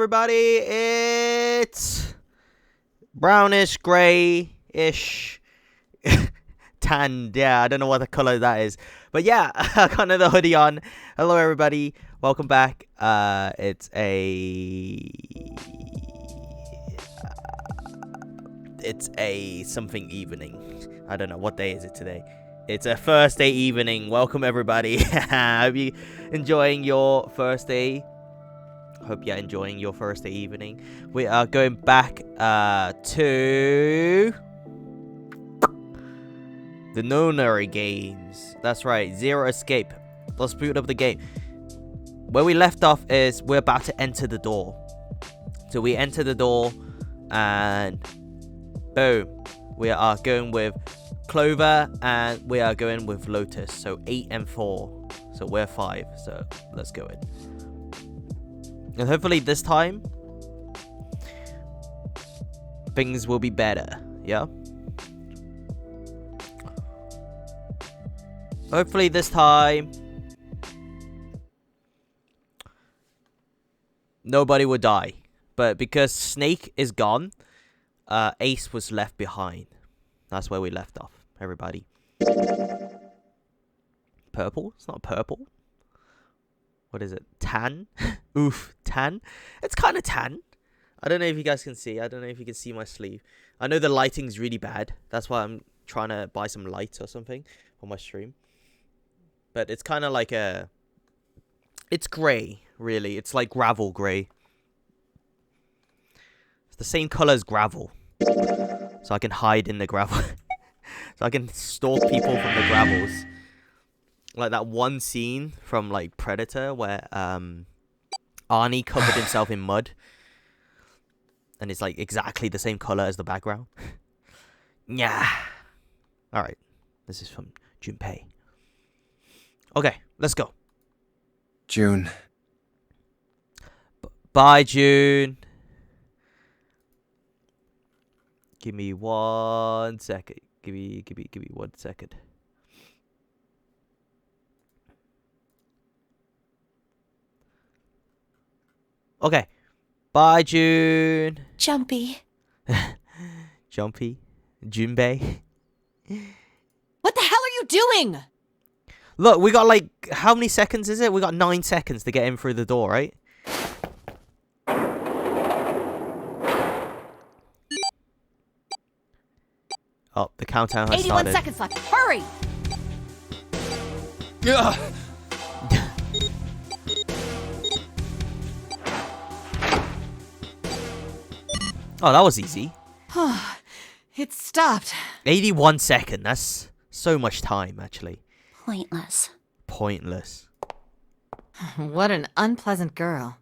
everybody. It's brownish, grey-ish, tan. Yeah, I don't know what the color that is. But yeah, I got another hoodie on. Hello, everybody. Welcome back. It's a something evening. I don't know. What day is it today? It's a Thursday evening. Welcome, everybody. Hope you enjoying your Thursday. Hope you're enjoying your Thursday evening. We are going back to the Nonary games. That's right. Zero Escape. Let's boot up the game. Where we left off is we're about to enter the door. So we enter the door and boom. We are going with Clover and we are going with Lotus. So 8 and 4. So we're 5. So let's go in. And hopefully this time things will be better. Yeah. Hopefully this time nobody will die. But because Snake is gone, Ace was left behind. That's where we left off, everybody. Purple? It's not purple. What is it? Tan? Oof, tan? It's kind of tan. I don't know if you guys can see. I don't know if you can see my sleeve. I know the lighting's really bad. That's why I'm trying to buy some lights or something for my stream. But it's kind of like a... It's grey, really. It's like gravel grey. It's the same color as gravel. So I can hide in the gravel. So I can stalk people from the gravels. Like that one scene from like Predator where Arnie covered himself in mud. And it's like exactly the same color as the background. Yeah. Alright. This is from Jumpy. Okay, let's go. June. Bye, June. Give me 1 second. Give me 1 second. Okay. Bye, June. Jumpy. Jumpy. Junbei. What the hell are you doing? Look, we got like, how many seconds is it? We got 9 seconds to get in through the door, right? Oh, the countdown has 81 started. seconds left. Hurry! Ugh. Oh, that was easy. It stopped. 81 seconds. That's so much time, actually. Pointless. Pointless. What an unpleasant girl.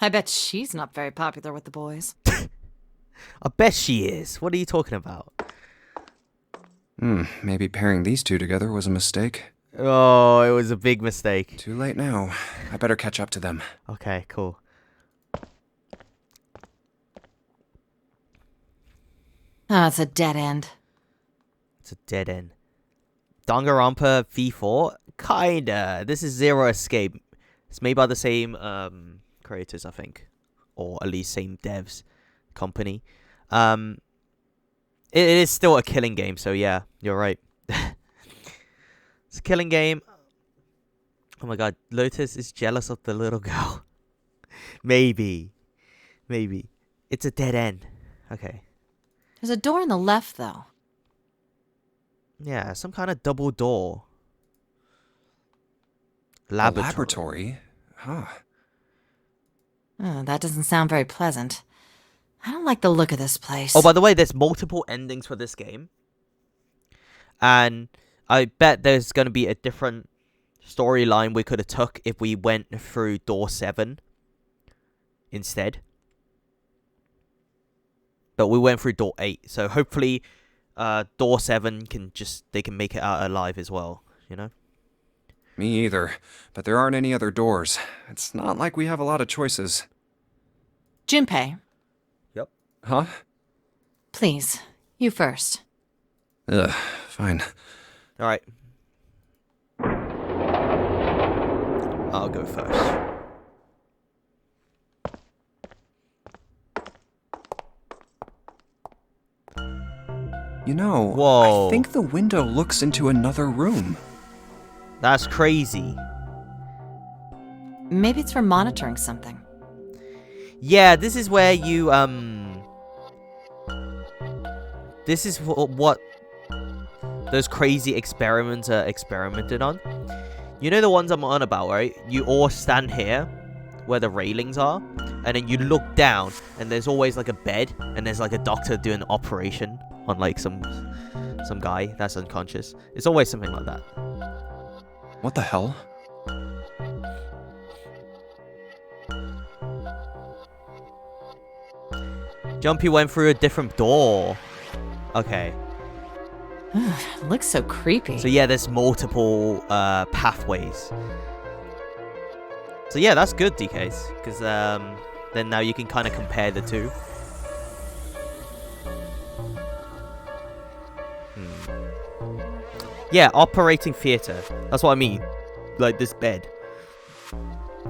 I bet she's not very popular with the boys. I bet she is. What are you talking about? Maybe pairing these two together was a mistake. Oh, it was a big mistake. Too late now. I better catch up to them. Okay, cool. Oh, it's a dead end. It's a dead end. Danganronpa V4? Kinda. This is Zero Escape. It's made by the same creators, I think. Or at least same devs company. It is still a killing game, so yeah, you're right. It's a killing game. Oh my god, Lotus is jealous of the little girl. Maybe. Maybe. It's a dead end. Okay. There's a door on the left, though. Yeah, some kind of double door. Laboratory? Huh. Oh, that doesn't sound very pleasant. I don't like the look of this place. Oh, by the way, there's multiple endings for this game. And I bet there's going to be a different storyline we could have took if we went through door 7 instead. But we went through door 8. So hopefully door 7 they can make it out alive as well, you know? Me either. But there aren't any other doors. It's not like we have a lot of choices. Junpei, Yep. Huh? please, you first. Ugh, fine. Alright. I'll go first. You know, Whoa. I think the window looks into another room. That's crazy. Maybe it's for monitoring something. Yeah, this is where you, this is what those crazy experiments are experimented on. You know the ones I'm on about, right? You all stand here, where the railings are, and then you look down, and there's always like a bed, and there's like a doctor doing an operation on like some guy that's unconscious. It's always something like that. What the hell? Jumpy went through a different door. Okay. Looks so creepy. So yeah, there's multiple pathways. So yeah, that's good, DKs, because then now you can kind of compare the two. Yeah, operating theater. That's what I mean. Like this bed.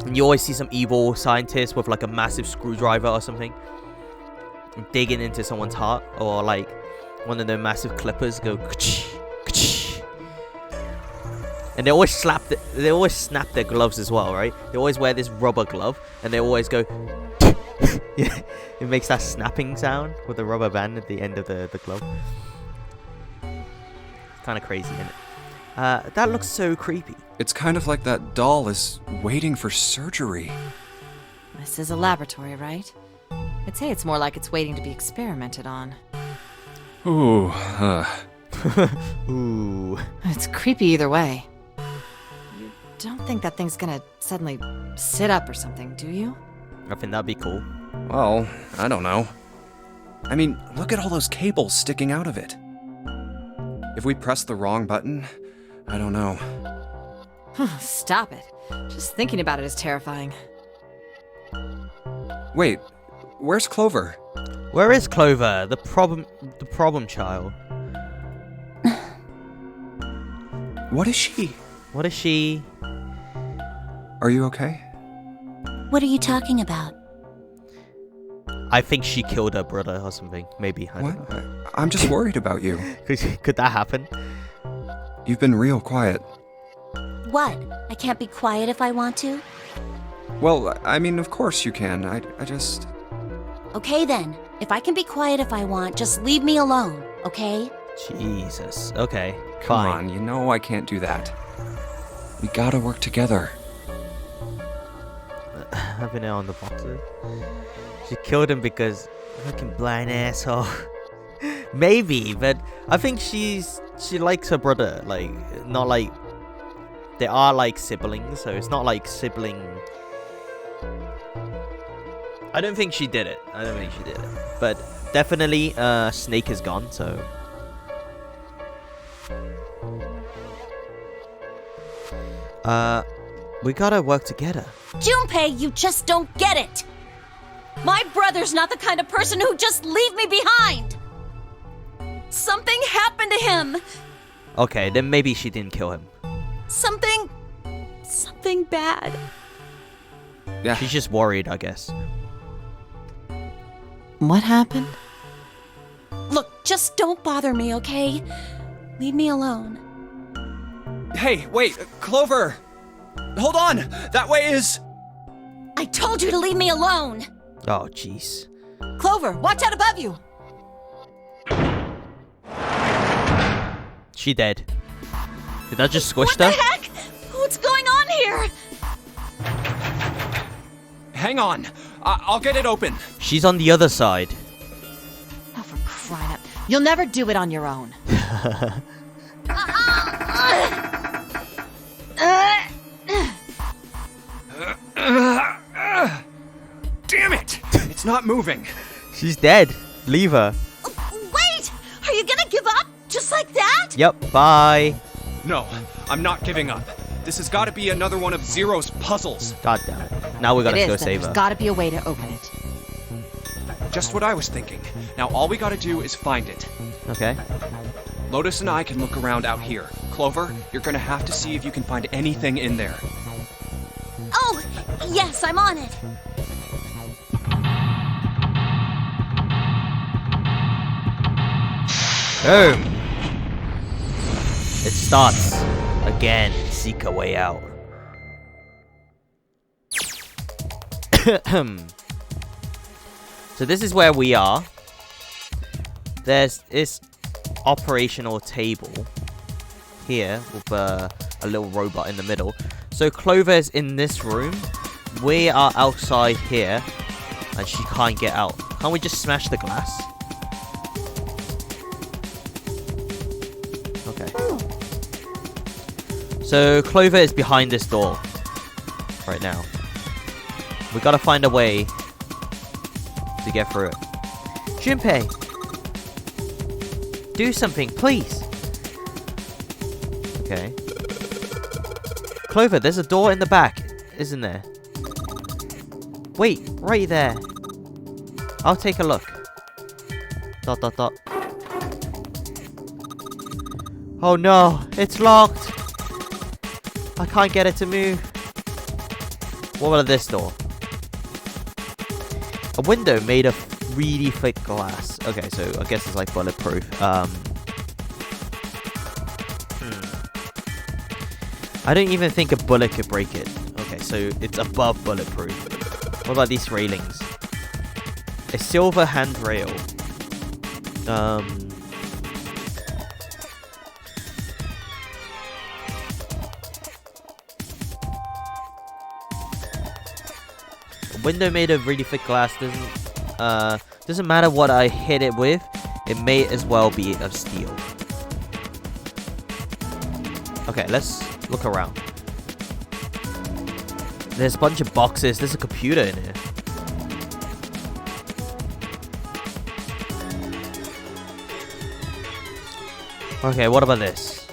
And you always see some evil scientist with like a massive screwdriver or something, digging into someone's heart, or like one of the massive clippers go ka-chee, ka-chee. And they always snap their gloves as well, right? They always wear this rubber glove, and they always go yeah, it makes that snapping sound with the rubber band at the end of the glove. Kind of crazy, isn't it? That looks so creepy. It's kind of like that doll is waiting for surgery. This is a laboratory, right? I'd say it's more like it's waiting to be experimented on. Ooh, Ooh. It's creepy either way. You don't think that thing's gonna suddenly sit up or something, do you? I think that'd be cool. well, I don't know. I mean, look at all those cables sticking out of it. If we press the wrong button, I don't know. Stop it. Just thinking about it is terrifying. Wait, where's Clover? Where is Clover? The problem child. What is she? What is she? Are you okay? What are you talking about? I think she killed her brother or something. Maybe. I don't know. What? I'm just worried about you. Could that happen? You've been real quiet. What? I can't be quiet if I want to? Well, I mean, of course you can. I just... Okay then. If I can be quiet if I want, just leave me alone, okay? Jesus. Okay. Come Fine. on, you know I can't do that. We gotta work together. Having it on the boxes. She killed him because fucking blind asshole. Maybe, but I think she likes her brother. Like, not like they are like siblings, so it's not like sibling. I don't think she did it. But definitely, Snake is gone. So. We gotta work together. Junpei, you just don't get it! My brother's not the kind of person who'd just leave me behind! Something happened to him! Okay, then maybe she didn't kill him. Something bad. Yeah, She's just worried, I guess. What happened? Look, just don't bother me, okay? Leave me alone. Hey, wait, Clover! Hold on! That way is... I told you to leave me alone! Oh, jeez. Clover, watch out above you! She dead. Did that just squish What the her? heck? What's going on here? Hang on, I'll get it open. She's on the other side. Oh, for crying out. You'll never do it on your own. Damn it! It's not moving. She's dead. Leave her. Wait! Are you gonna give up? Just like that? Yep, bye. No, I'm not giving up. This has got to be another one of Zero's puzzles. God damn it. Now we gotta It go is, then save there's her. gotta be a way to open it. Just what I was thinking. Now all we gotta do is find it. Okay. Lotus and I can look around out here. Clover, you're gonna have to see if you can find anything in there. Oh, yes, I'm on it. Boom. It starts again. Seek a way out. So this is where we are. There's this operational table here with a little robot in the middle. So Clover's in this room. We are outside here, and she can't get out. Can't we just smash the glass? Okay. So Clover is behind this door right now. We gotta find a way to get through it. Jumpy, do something, please. Okay. Clover, there's a door in the back, isn't there? Wait, right there. I'll take a look. ... Oh no, it's locked. I can't get it to move. What about this door? A window made of really thick glass. Okay, so I guess it's like bulletproof. I don't even think a bullet could break it. Okay, so it's above bulletproof. What about these railings? A silver handrail. A window made of really thick glass doesn't matter what I hit it with. It may as well be of steel. Okay, let's look around. There's a bunch of boxes. There's a computer in here. Okay, what about this?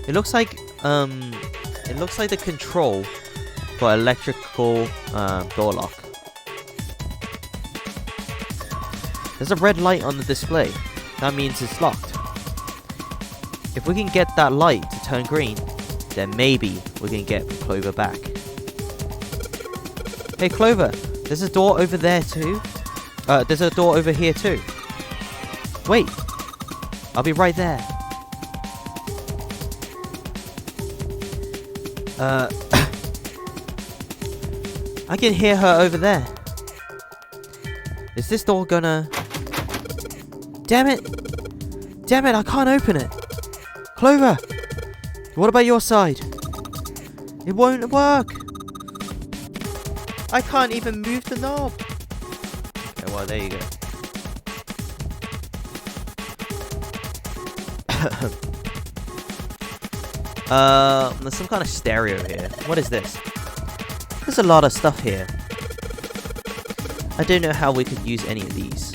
It looks like the control for electrical door lock. There's a red light on the display. That means it's locked. If we can get that light to turn green, then maybe we can get Clover back. Hey Clover, there's a door over there too. There's a door over here too. Wait, I'll be right there. I can hear her over there. Is this door gonna... Damn it! Damn it, I can't open it! Clover! What about your side? It won't work! I can't even move the knob! Okay, well, there you go. There's some kind of stereo here. What is this? There's a lot of stuff here. I don't know how we could use any of these.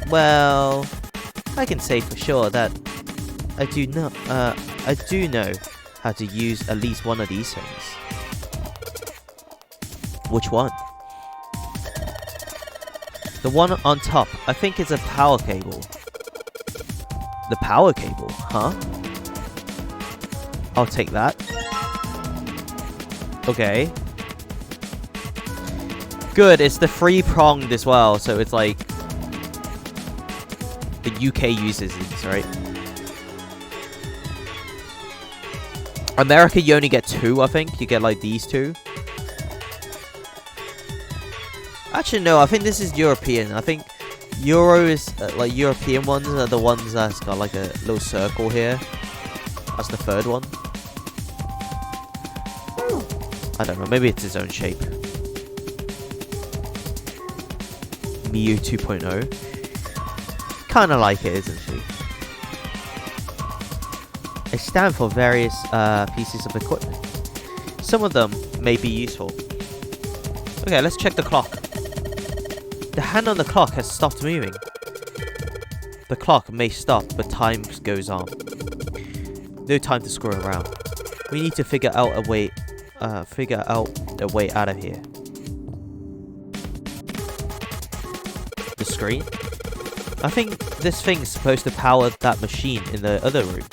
Well, I can say for sure that I do know how to use at least one of these things. Which one? The one on top, I think it's a power cable. The power cable, huh? I'll take that. Okay. Good, it's the three-pronged as well, so it's like... The UK uses these, right? America, you only get two, I think. You get, like, these two. Actually, no, I think this is European. I think Euro is, like, European ones are the ones that's got, like, a little circle here. That's the third one. I don't know, maybe it's its own shape. Miu 2.0. Kinda like it, isn't she? They stand for various pieces of equipment. Some of them may be useful. Okay, let's check the clock. The hand on the clock has stopped moving. The clock may stop, but time goes on. No time to screw around. We need to figure out a way out of here. The screen? I think this thing's supposed to power that machine in the other room.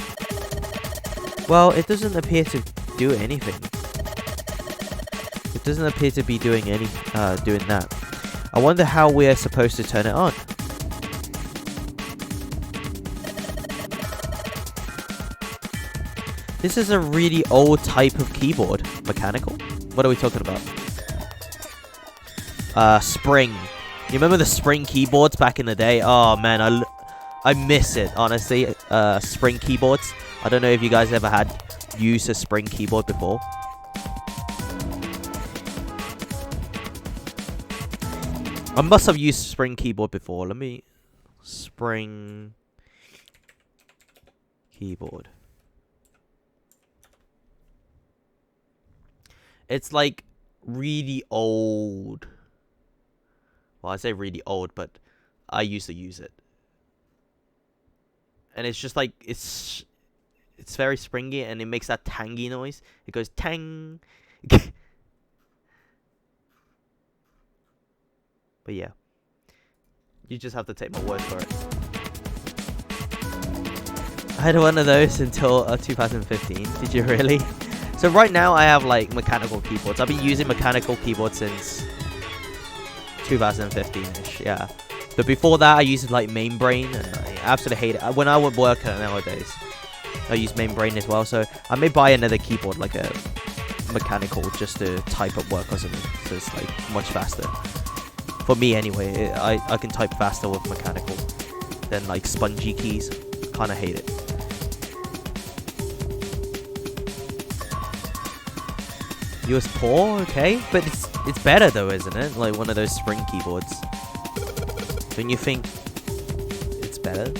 Well, it doesn't appear to do anything. It doesn't appear to be doing that. I wonder how we're supposed to turn it on. This is a really old type of keyboard. Mechanical? What are we talking about? Spring. You remember the spring keyboards back in the day? Oh man, I miss it, honestly. Spring keyboards. I don't know if you guys ever had used a spring keyboard before. I must have used spring keyboard before. Let me... Spring... keyboard. It's like really old. Well, I say really old, but I used to use it. And it's just like, it's very springy and it makes that tangy noise. It goes tang. But yeah. You just have to take my word for it. I had one of those until 2015. Did you really? So right now I have like mechanical keyboards. I've been using mechanical keyboards since 2015-ish, yeah. But before that I used like Mainbrain and I absolutely hate it. When I would work nowadays, I use Mainbrain as well. So I may buy another keyboard, like a mechanical, just to type at work or something. So it's like much faster. For me anyway, I can type faster with mechanical than like spongy keys. Kinda hate it. US poor, okay, but it's better though, isn't it? Like one of those spring keyboards. Don't you think it's better?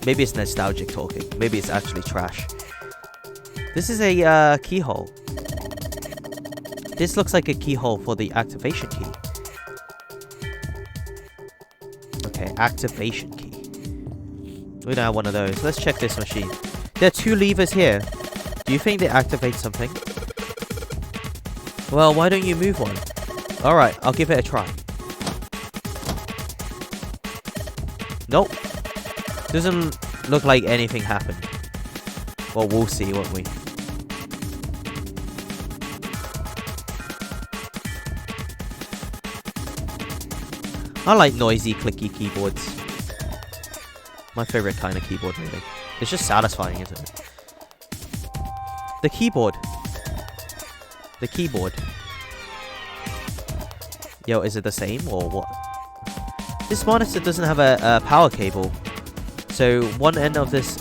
Maybe it's nostalgic talking. Maybe it's actually trash. This is a keyhole. This looks like a keyhole for the activation key. Okay, activation key. We don't have one of those. Let's check this machine. There are two levers here. Do you think they activate something? Well, why don't you move one? Alright, I'll give it a try. Nope. Doesn't look like anything happened. Well, we'll see, won't we? I like noisy, clicky keyboards. My favorite kind of keyboard, really. It's just satisfying, isn't it? The keyboard. The keyboard. Yo, is it the same or what? This monitor doesn't have a power cable. So one end of this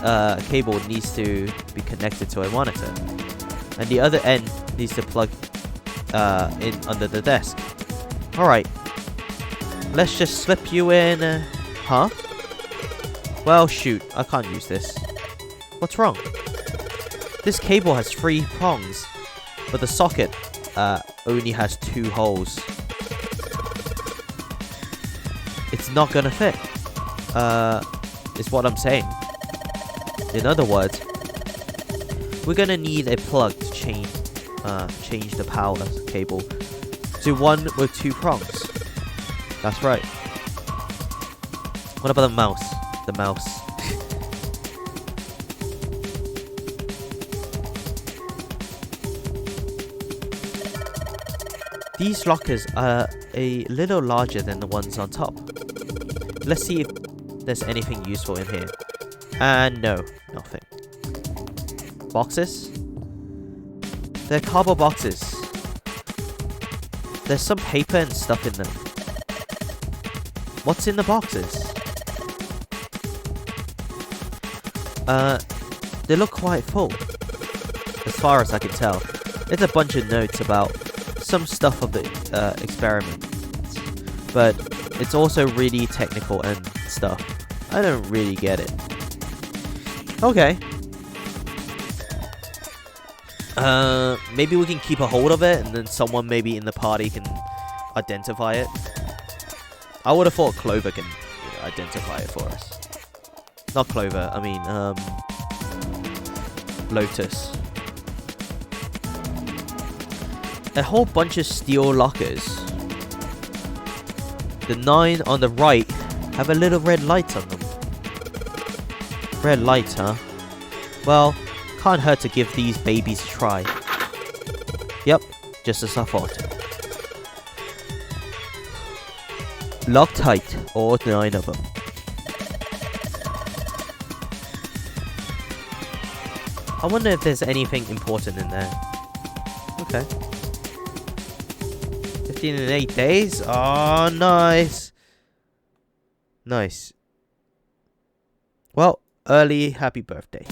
cable needs to be connected to a monitor. And the other end needs to plug in under the desk. Alright. Let's just slip you in. Huh? Well, shoot. I can't use this. What's wrong? This cable has 3 prongs, but the socket only has 2 holes. It's not gonna fit. Is what I'm saying. In other words, we're gonna need a plug to change the power cable to one with 2 prongs. That's right. What about the mouse? The mouse. These lockers are a little larger than the ones on top. Let's see if there's anything useful in here. And no, nothing. Boxes? They're cardboard boxes. There's some paper and stuff in them. What's in the boxes? They look quite full. As far as I can tell. It's a bunch of notes about some stuff of the experiment. But it's also really technical and stuff. I don't really get it. Okay. Maybe we can keep a hold of it and then someone maybe in the party can identify it. I would have thought Clover can identify it for us. Not Clover, I mean, Lotus. A whole bunch of steel lockers. The 9 on the right have a little red light on them. Red lights, huh? Well, can't hurt to give these babies a try. Yep, just as I thought. Lock tight, all 9 of them. I wonder if there's anything important in there. Okay. 15 and 8 days? Oh, nice. Nice. Well, early happy birthday.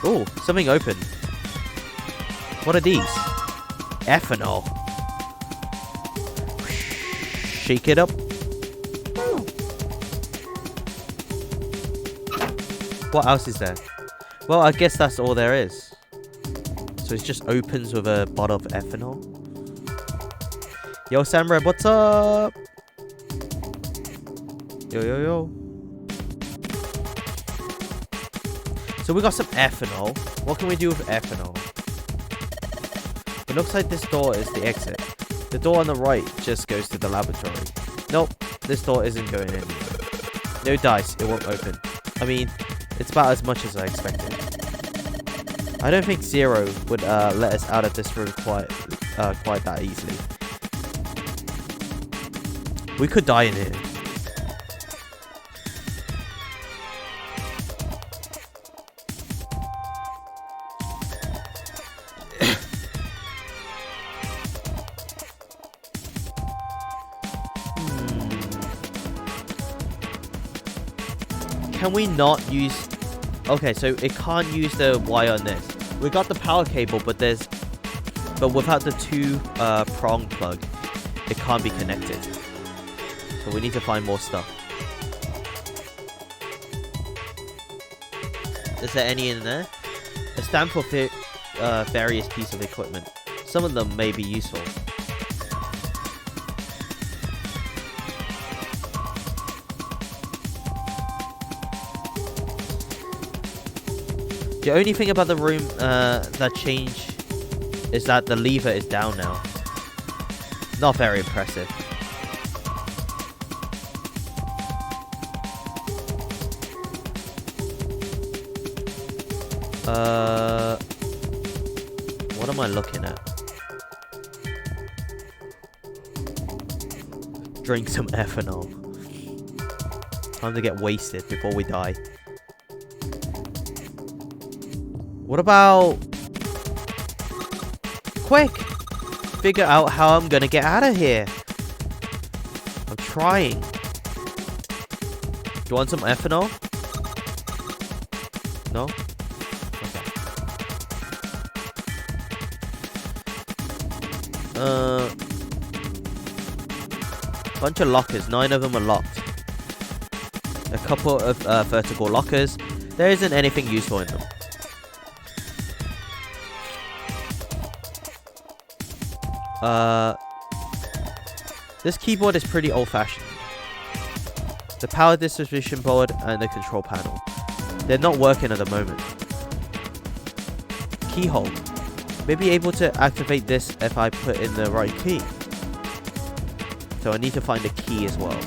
Oh, something open. What are these? Ethanol. Shake it up. What else is there? Well, I guess that's all there is. So it just opens with a bottle of ethanol. Yo, Samurai, what's up? Yo, yo, yo. So we got some ethanol. What can we do with ethanol? It looks like this door is the exit. The door on the right just goes to the laboratory. Nope, this door isn't going anywhere. No dice, it won't open. I mean, it's about as much as I expected. I don't think Zero would let us out of this room quite that easily. We could die in here. Can we not use... Okay, so it can't use the wire on this. We got the power cable, but without the two prong plug, it can't be connected. So we need to find more stuff. Is there any in there? A stamp for various pieces of equipment. Some of them may be useful. The only thing about the room that changed is that the lever is down now. Not very impressive. What am I looking at? Drink some ethanol. Time to get wasted before we die. What about... Quick! Figure out how I'm gonna get out of here. I'm trying. Do you want some ethanol? No? Okay. Bunch of lockers. 9 of them are locked. A couple of vertical lockers. There isn't anything useful in them. This keyboard is pretty old-fashioned. The power distribution board and the control panel. They're not working at the moment. Keyhole. Maybe able to activate this if I put in the right key. So I need to find a key as well.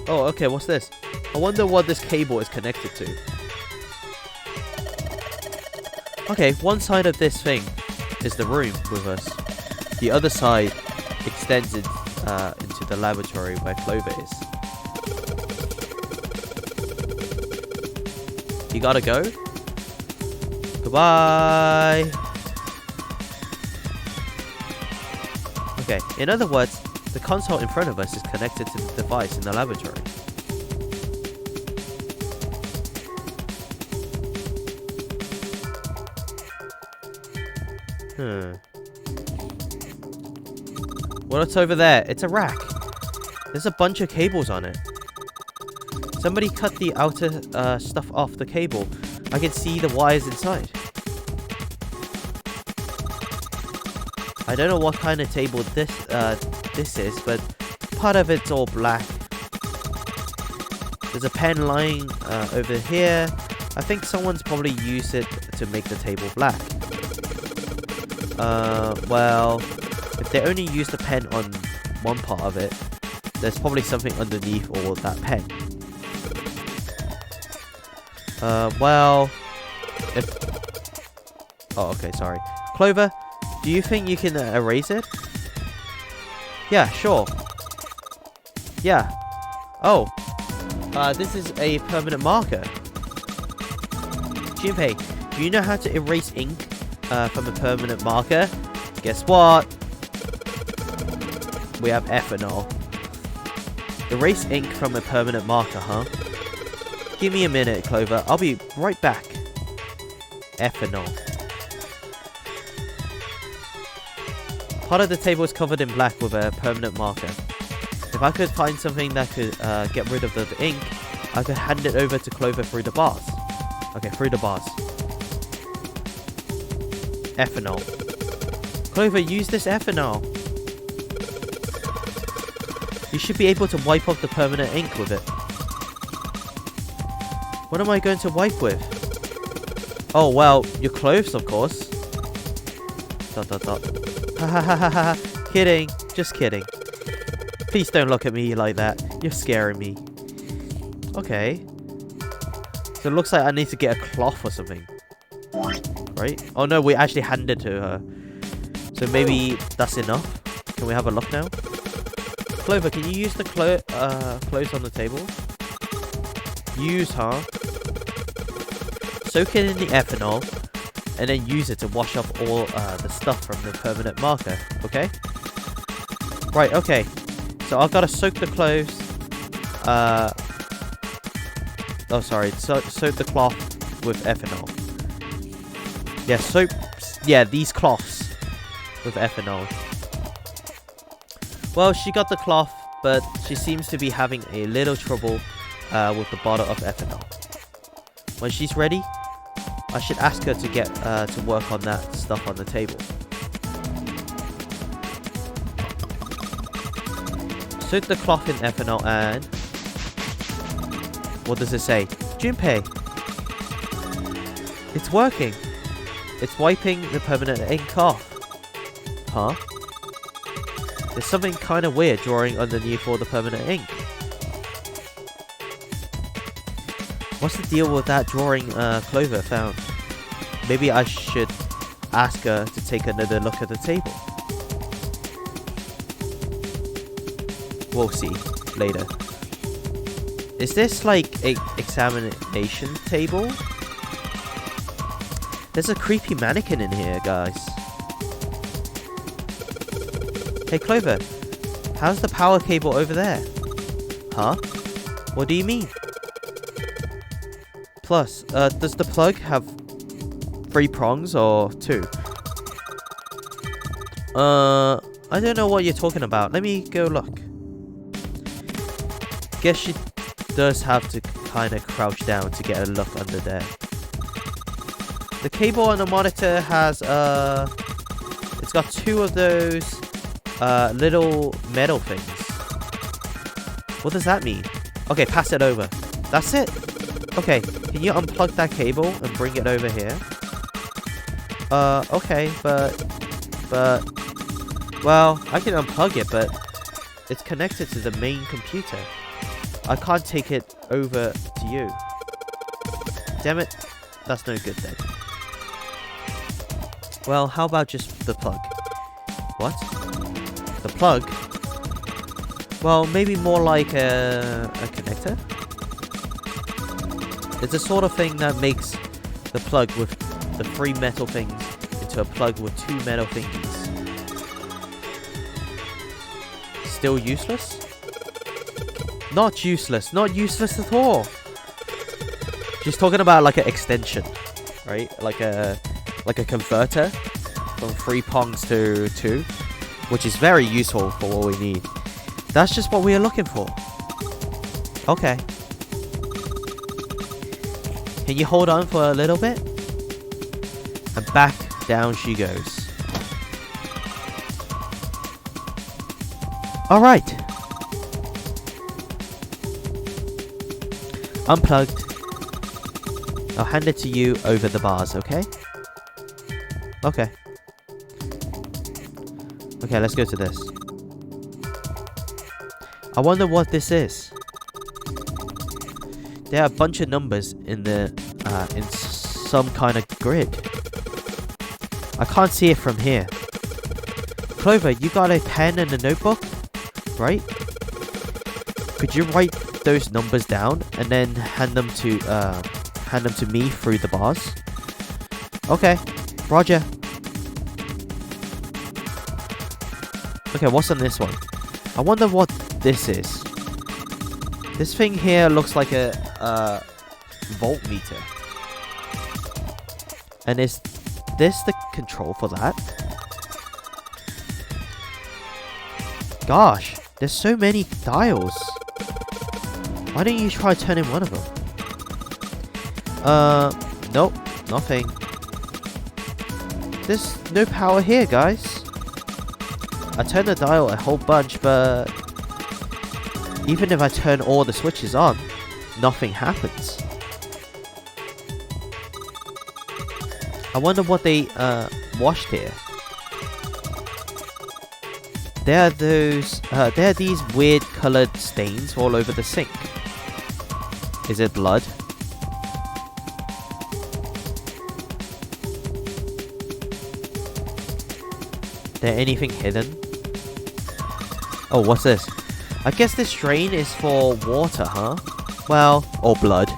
Oh, okay, what's this? I wonder what this cable is connected to. Okay, one side of this thing is the room with us. The other side extends it, into the laboratory where Clover is. You gotta go? Goodbye! Okay, in other words, the console in front of us is connected to the device in the laboratory. What's over there? It's a rack. There's a bunch of cables on it. Somebody cut the outer stuff off the cable. I can see the wires inside. I don't know what kind of table this is, but part of it's all black. There's a pen lying over here. I think someone's probably used it to make the table black. Well, if they only use the pen on one part of it, there's probably something underneath all that pen. Well, if... Oh, okay, sorry. Clover, do you think you can erase it? Yeah, sure. Yeah. Oh. This is a permanent marker. Jumpy, do you know how to erase ink from a permanent marker? Guess what? We have ethanol. Erase ink from a permanent marker, huh? Give me a minute, Clover. I'll be right back. Ethanol. Part of the table is covered in black with a permanent marker. If I could find something that could get rid of the ink, I could hand it over to Clover through the bars. Okay, through the bars. Ethanol. Clover, use this ethanol. You should be able to wipe off the permanent ink with it. What am I going to wipe with? Oh, well, your clothes, of course. Dot dot dot. Ha ha ha ha ha. Kidding. Just kidding. Please don't look at me like that. You're scaring me. Okay. So it looks like I need to get a cloth or something. Right? Oh no, we actually handed it to her. So maybe that's enough. Can we have a look now? Clover, can you use the clothes on the table? Use, huh? Soak it in the ethanol, and then use it to wash off all the stuff from the permanent marker, okay? Right, okay. So I've got to soak the clothes. Oh, sorry. Soak the cloth with ethanol. Yeah, soap. Yeah, these cloths with ethanol. Well, she got the cloth, but she seems to be having a little trouble with the bottle of ethanol. When she's ready, I should ask her to get to work on that stuff on the table. Soak the cloth in ethanol and... What does it say? Jumpy! It's working! It's wiping the permanent ink off. Huh? There's something kind of weird drawing underneath all the permanent ink. What's the deal with that drawing Clover found? Maybe I should ask her to take another look at the table. We'll see later. Is this like a examination table? There's a creepy mannequin in here, guys. Hey Clover, how's the power cable over there? Huh? What do you mean? Plus, does the plug have 3 prongs or 2? I don't know what you're talking about. Let me go look. Guess she does have to kind of crouch down to get a look under there. The cable on the monitor has, it's got 2 of those, little metal things. What does that mean? Okay, pass it over. That's it? Okay, can you unplug that cable and bring it over here? Okay, but, well, I can unplug it, but it's connected to the main computer. I can't take it over to you. Damn it, that's no good then. Well, how about just the plug? What? The plug? Well, maybe more like a connector? It's the sort of thing that makes the plug with the 3 metal things into a plug with 2 metal thingies. Still useless? Not useless. Not useless at all. She's talking about like an extension, right? Like a converter from 3 prongs to 2, which is very useful for what we need. That's just what we are looking for. Okay. Can you hold on for a little bit? And back down she goes. Alright. Unplugged. I'll hand it to you over the bars, okay? Okay. Okay, let's go to this. I wonder what this is. There are a bunch of numbers in the in some kind of grid. I can't see it from here. Clover, you got a pen and a notebook? right? Could you write those numbers down and then hand them to me through the bars? Okay, Roger. Okay, what's on this one? I wonder what this is. This thing here looks like a voltmeter. And is this the control for that? Gosh, there's so many dials. Why don't you try turning one of them? Nope, nothing. There's no power here, guys. I turned the dial a whole bunch, but even if I turn all the switches on, nothing happens. I wonder what they washed here. There are these weird colored stains all over the sink. Is it blood? There anything hidden? Oh, what's this? I guess this drain is for water, huh? Well, or blood.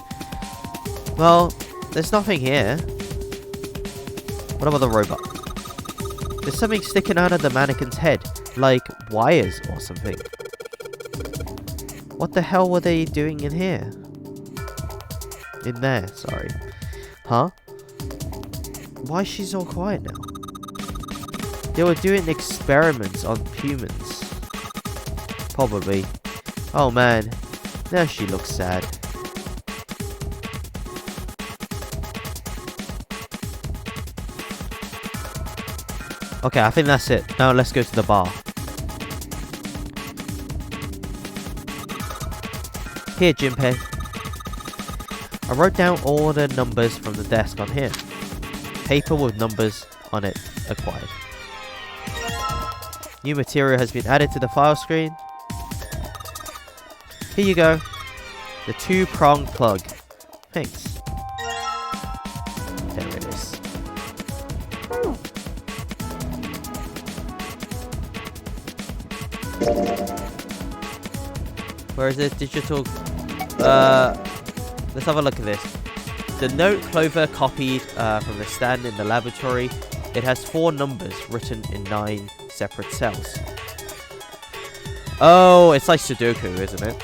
Well, there's nothing here. What about the robot? There's something sticking out of the mannequin's head, like wires or something. What the hell were they doing in here? In there, sorry. Huh? Why is she so quiet now? They were doing experiments on humans. Probably. Oh man, now she looks sad. Okay, I think that's it. Now let's go to the bar. Here, Jumpy. I wrote down all the numbers from the desk on here. Paper with numbers on it acquired. New material has been added to the file screen. Here you go. The 2-prong plug. Thanks. There it is. Where is this digital? Let's have a look at this. The note Clover copied from the stand in the laboratory. It has 4 numbers written in 9 separate cells. Oh, it's like Sudoku, isn't it?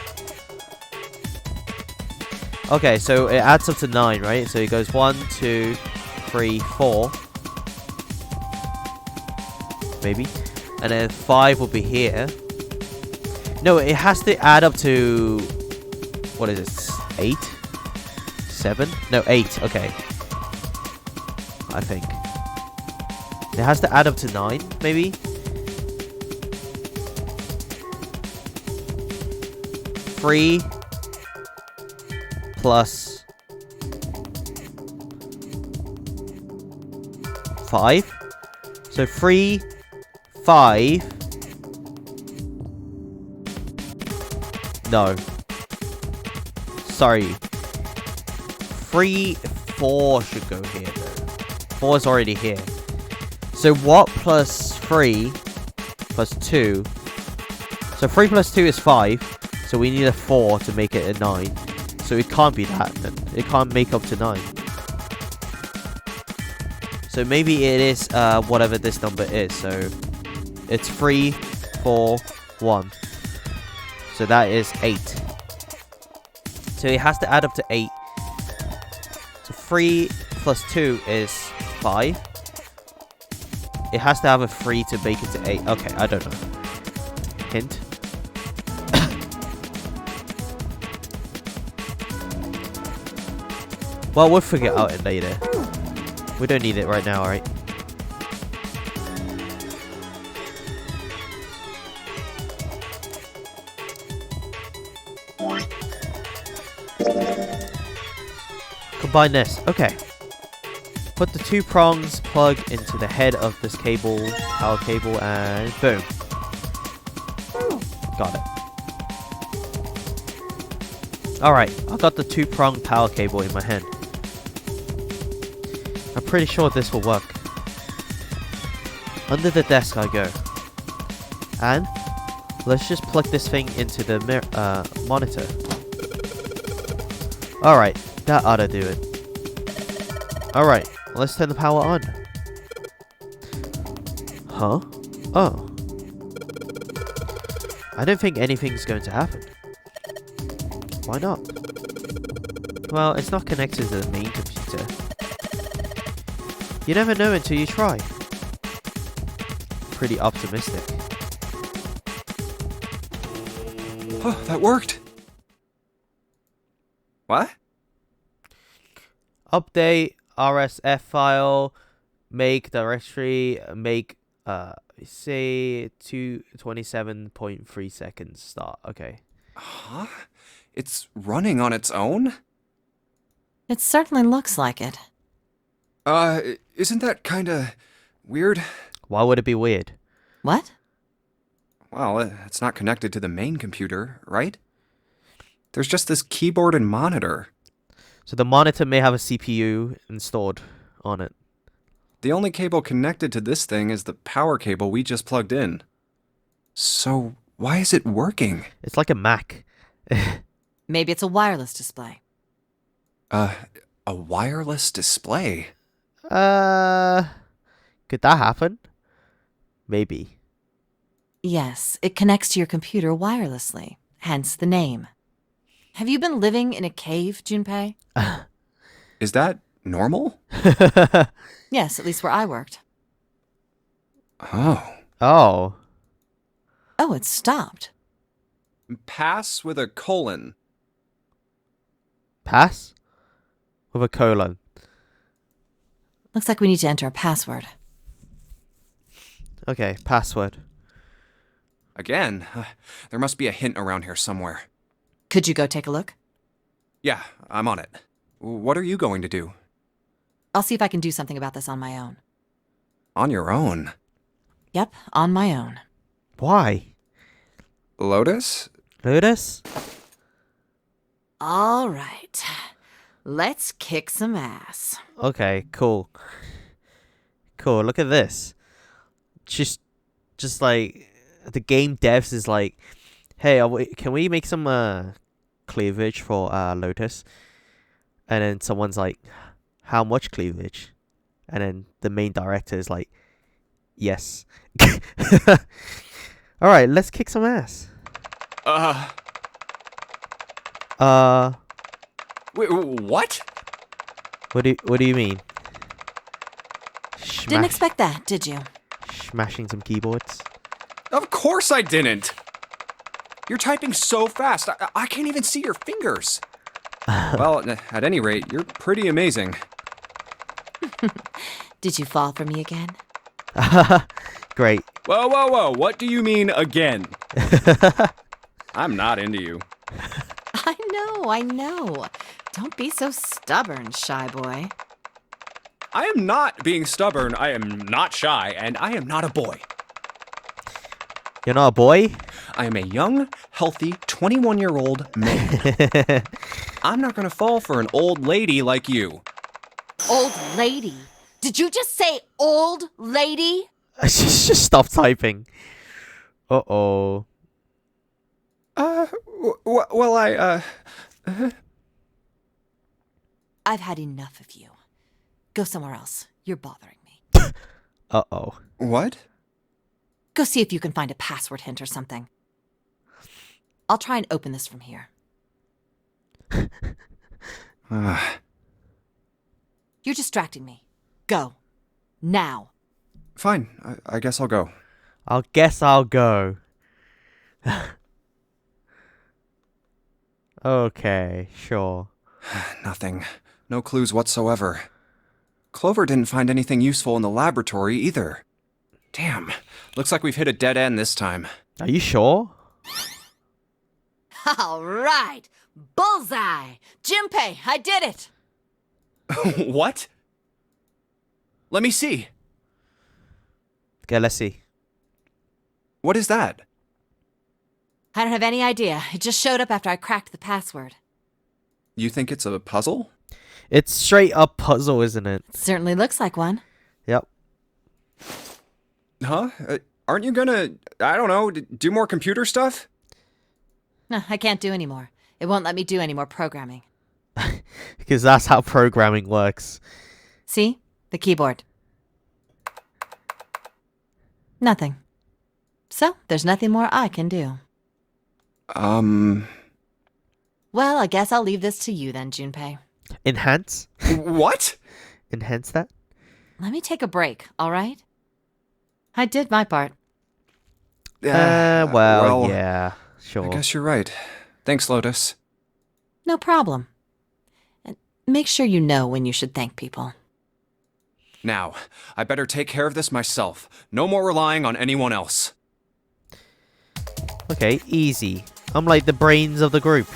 Okay, so it adds up to 9, right? So it goes 1, 2, 3, 4. Maybe. And then 5 will be here. No, it has to add up to... What is it? 8? 7? No, 8. Okay. I think. It has to add up to 9, maybe? Three plus 5. So 3, 5. No. Sorry. 3, 4 should go here though. 4 is already here. So what plus 3 plus 2? So 3 plus 2 is 5. So we need a 4 to make it a 9. So it can't be that then. It can't make up to 9. So maybe it is whatever this number is. So it's 3, 4, 1. So that is 8. So it has to add up to 8. So 3 plus 2 is 5. It has to have a 3 to make it to 8. Okay, I don't know. Hint. Well, we'll figure out it later. We don't need it right now, alright? Combine this. Okay. Put the 2 prongs plug into the head of this cable, power cable, and boom. Got it. Alright, I got the 2-prong power cable in my hand. I'm pretty sure this will work. Under the desk I go. And Let's just plug this thing into the monitor. Alright, that ought to do it. Alright, let's turn the power on. Huh? Oh. I don't think anything's going to happen. Why not? Well, it's not connected to the main computer. You never know until you try. Pretty optimistic. Oh, that worked. What? Update RSF file, make directory, make say 27.3 seconds start. Okay. Huh? It's running on its own? It certainly looks like it. Isn't that kinda weird? Why would it be weird? What? Well, it's not connected to the main computer, right? There's just this keyboard and monitor. So the monitor may have a CPU installed on it. The only cable connected to this thing is the power cable we just plugged in. So, why is it working? It's like a Mac. Maybe it's a wireless display. A wireless display? Could that happen? Maybe. Yes, it connects to your computer wirelessly, hence the name. Have you been living in a cave, Junpei? Is that normal? Yes, at least where I worked. Oh. Oh. Oh, it stopped. Pass with a colon. Pass? With a colon. Looks like we need to enter a password. Okay, password. Again? There must be a hint around here somewhere. Could you go take a look? Yeah, I'm on it. What are you going to do? I'll see if I can do something about this on my own. On your own? Yep, on my own. Why? Lotus? Lotus? All right. Let's kick some ass. Okay, cool. Cool, look at this. Just like, the game devs is like, hey, can we make some cleavage for Lotus? And then someone's like, how much cleavage? And then the main director is like, yes. Alright, let's kick some ass. Wait, what? What do you mean? Didn't expect that, did you? Smashing some keyboards? Of course I didn't! You're typing so fast, I can't even see your fingers. Well, at any rate, you're pretty amazing. Did you fall for me again? Great. Whoa, what do you mean again? I'm not into you. I know. Don't be so stubborn, shy boy. I am not being stubborn, I am not shy, and I am not a boy. You're not a boy? I am a young, healthy, 21-year-old man. I'm not gonna fall for an old lady like you. Old lady? Did you just say old lady? Just stop typing. Uh-oh. I've had enough of you. Go somewhere else. You're bothering me. Uh-oh. What? Go see if you can find a password hint or something. I'll try and open this from here. You're distracting me. Go. Now. Fine, I guess I'll go. I'll go. Okay, sure. Nothing. No clues whatsoever. Clover didn't find anything useful in the laboratory either. Damn. Looks like we've hit a dead end this time. Are you sure? All right. Bullseye. Jumpy, I did it. What? Let me see. Okay, let's see. What is that? I don't have any idea. It just showed up after I cracked the password. You think it's a puzzle? It's straight up puzzle, isn't it? Certainly looks like one. Yep. Huh? Aren't you gonna, I don't know, do more computer stuff? No, I can't do anymore. It won't let me do any more programming. Because that's how programming works. See? The keyboard. Nothing. So, there's nothing more I can do. Well, I guess I'll leave this to you then, Junpei. Enhance? What? Enhance that? Let me take a break, all right? I did my part. Well, yeah, sure. I guess you're right. Thanks, Lotus. No problem. And make sure you know when you should thank people. Now, I better take care of this myself. No more relying on anyone else. Okay, easy. I'm like the brains of the group.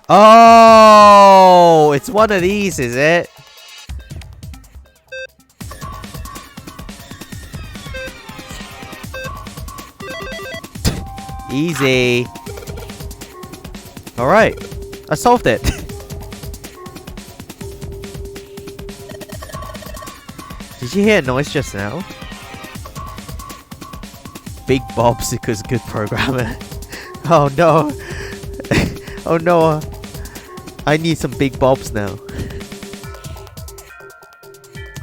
Oh, it's one of these, is it? Easy. Alright, I solved it. Did you hear a noise just now? Big Bob's because good programmer. Oh no. Oh no. I need some big bobs now.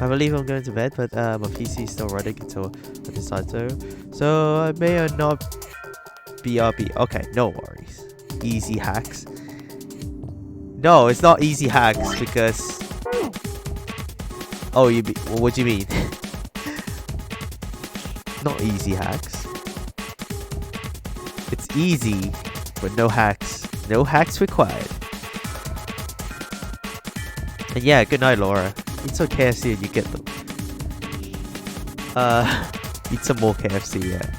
I believe I'm going to bed, but my PC is still running until I decide to. So I may or not BRB. Okay, no worries. Easy hacks. No, it's not easy hacks because... Oh, what do you mean? Not easy hacks. It's easy, but no hacks. No hacks required. And yeah, good night, Laura. Eat some KFC and you get them. Eat some more KFC, yeah.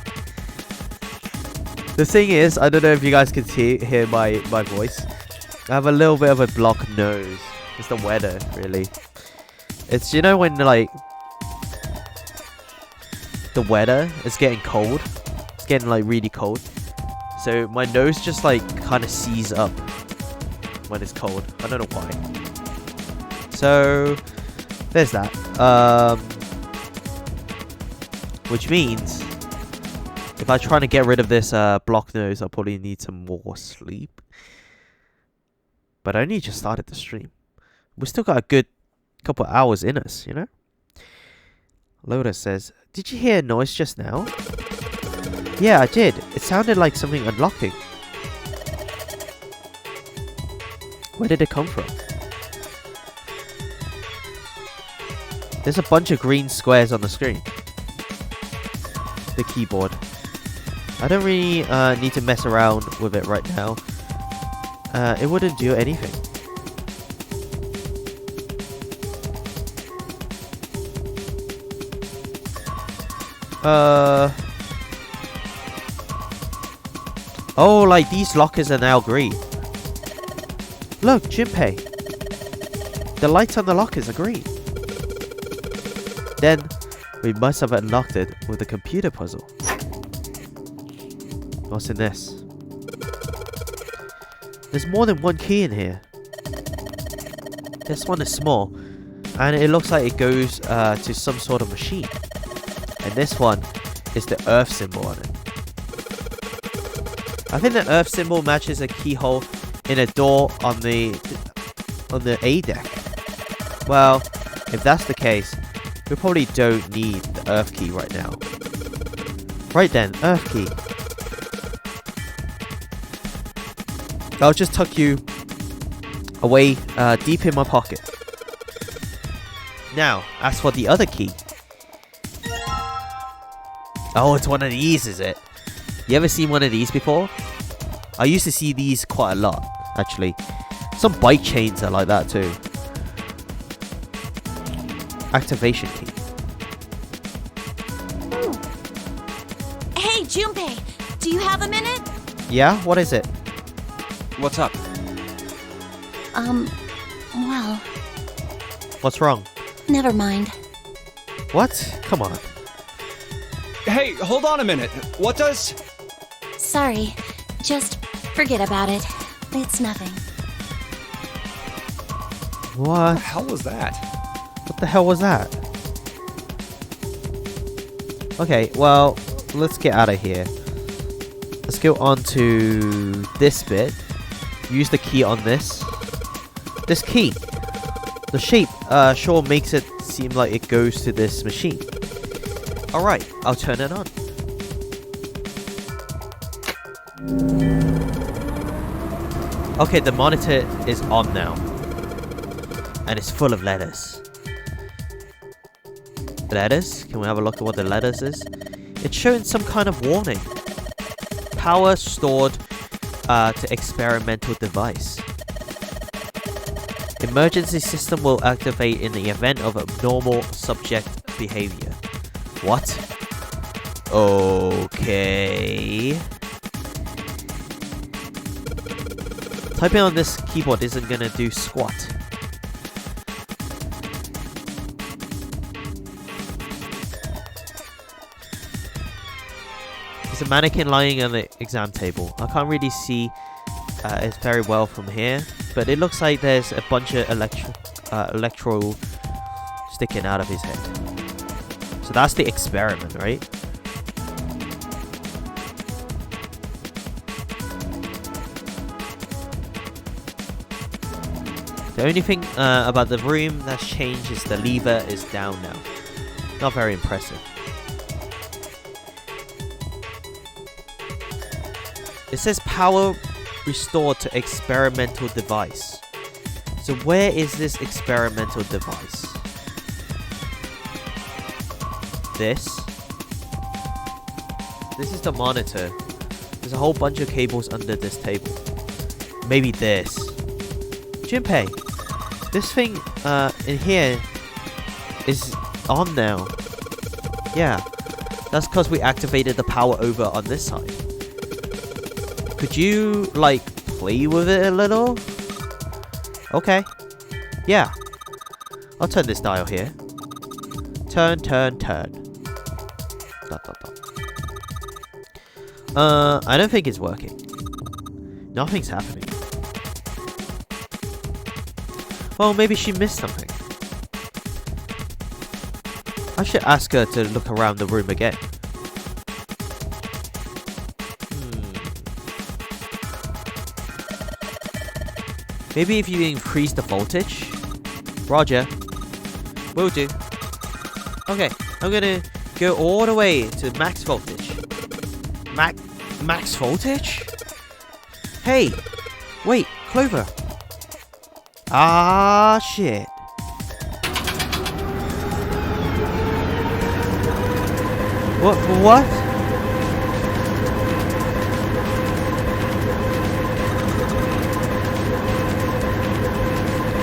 The thing is, I don't know if you guys can hear my voice. I have a little bit of a blocked nose. It's the weather, really. It's, you know, when like the weather is getting cold. It's getting like really cold. So my nose just like kind of seizes up when it's cold. I don't know why. So there's that. Which means if I'm trying to get rid of this blocked nose, I'll probably need some more sleep. But I only just started the stream. We still got a good couple hours in us, you know? Lotus says, "Did you hear a noise just now?" Yeah, I did. It sounded like something unlocking. Where did it come from? There's a bunch of green squares on the screen. The keyboard. I don't really need to mess around with it right now. It wouldn't do anything. Oh, like these lockers are now green. Look, Junpei. The lights on the lockers are green. Then, we must have unlocked it with a computer puzzle. What's in this? There's more than one key in here. This one is small, and it looks like it goes to some sort of machine. And this one is the Earth symbol on it. I think the Earth symbol matches a keyhole in a door on the A deck. Well, if that's the case, we probably don't need the Earth key right now. Right then, Earth key. I'll just tuck you away deep in my pocket. Now, as for the other key. Oh, it's one of these, is it? You ever seen one of these before? I used to see these quite a lot, actually. Some bike chains are like that too. Activation key. Hey, Junpei, do you have a minute? Yeah? What is it? What's up? Well, What's wrong? never mind. What? Come on. Hey, hold on a minute. What does... Sorry, just forget about it. It's nothing. What What? the hell was that? What the hell was that? Okay, well, let's get out of here. Let's go on to this bit. Use the key on this. This key. The shape sure makes it seem like it goes to this machine. Alright, I'll turn it on. Okay, the monitor is on now. And it's full of letters. Letters? Can we have a look at what the letters is? It's showing some kind of warning. Power stored to experimental device. Emergency system will activate in the event of abnormal subject behavior. What? Okay. Typing on this keyboard isn't gonna do squat. There's a mannequin lying on the exam table. I can't really see it very well from here, but it looks like there's a bunch of electro sticking out of his head. So that's the experiment, right? The only thing about the room that's changed is the lever is down now. Not very impressive. It says power restored to experimental device. So where is this experimental device? This is the monitor. There's a whole bunch of cables under this table. Maybe this. Jumpy, this thing in here is on now. Yeah, that's because we activated the power over on this side. Could you, like, play with it a little? Okay. Yeah. I'll turn this dial here. Turn, turn, turn. Dot, dot, dot. I don't think it's working. Nothing's happening. Well, maybe she missed something. I should ask her to look around the room again. Maybe if you increase the voltage? Roger. Will do. Okay, I'm gonna go all the way to max voltage. Max voltage? Hey! Wait, Clover! Ah, shit. What?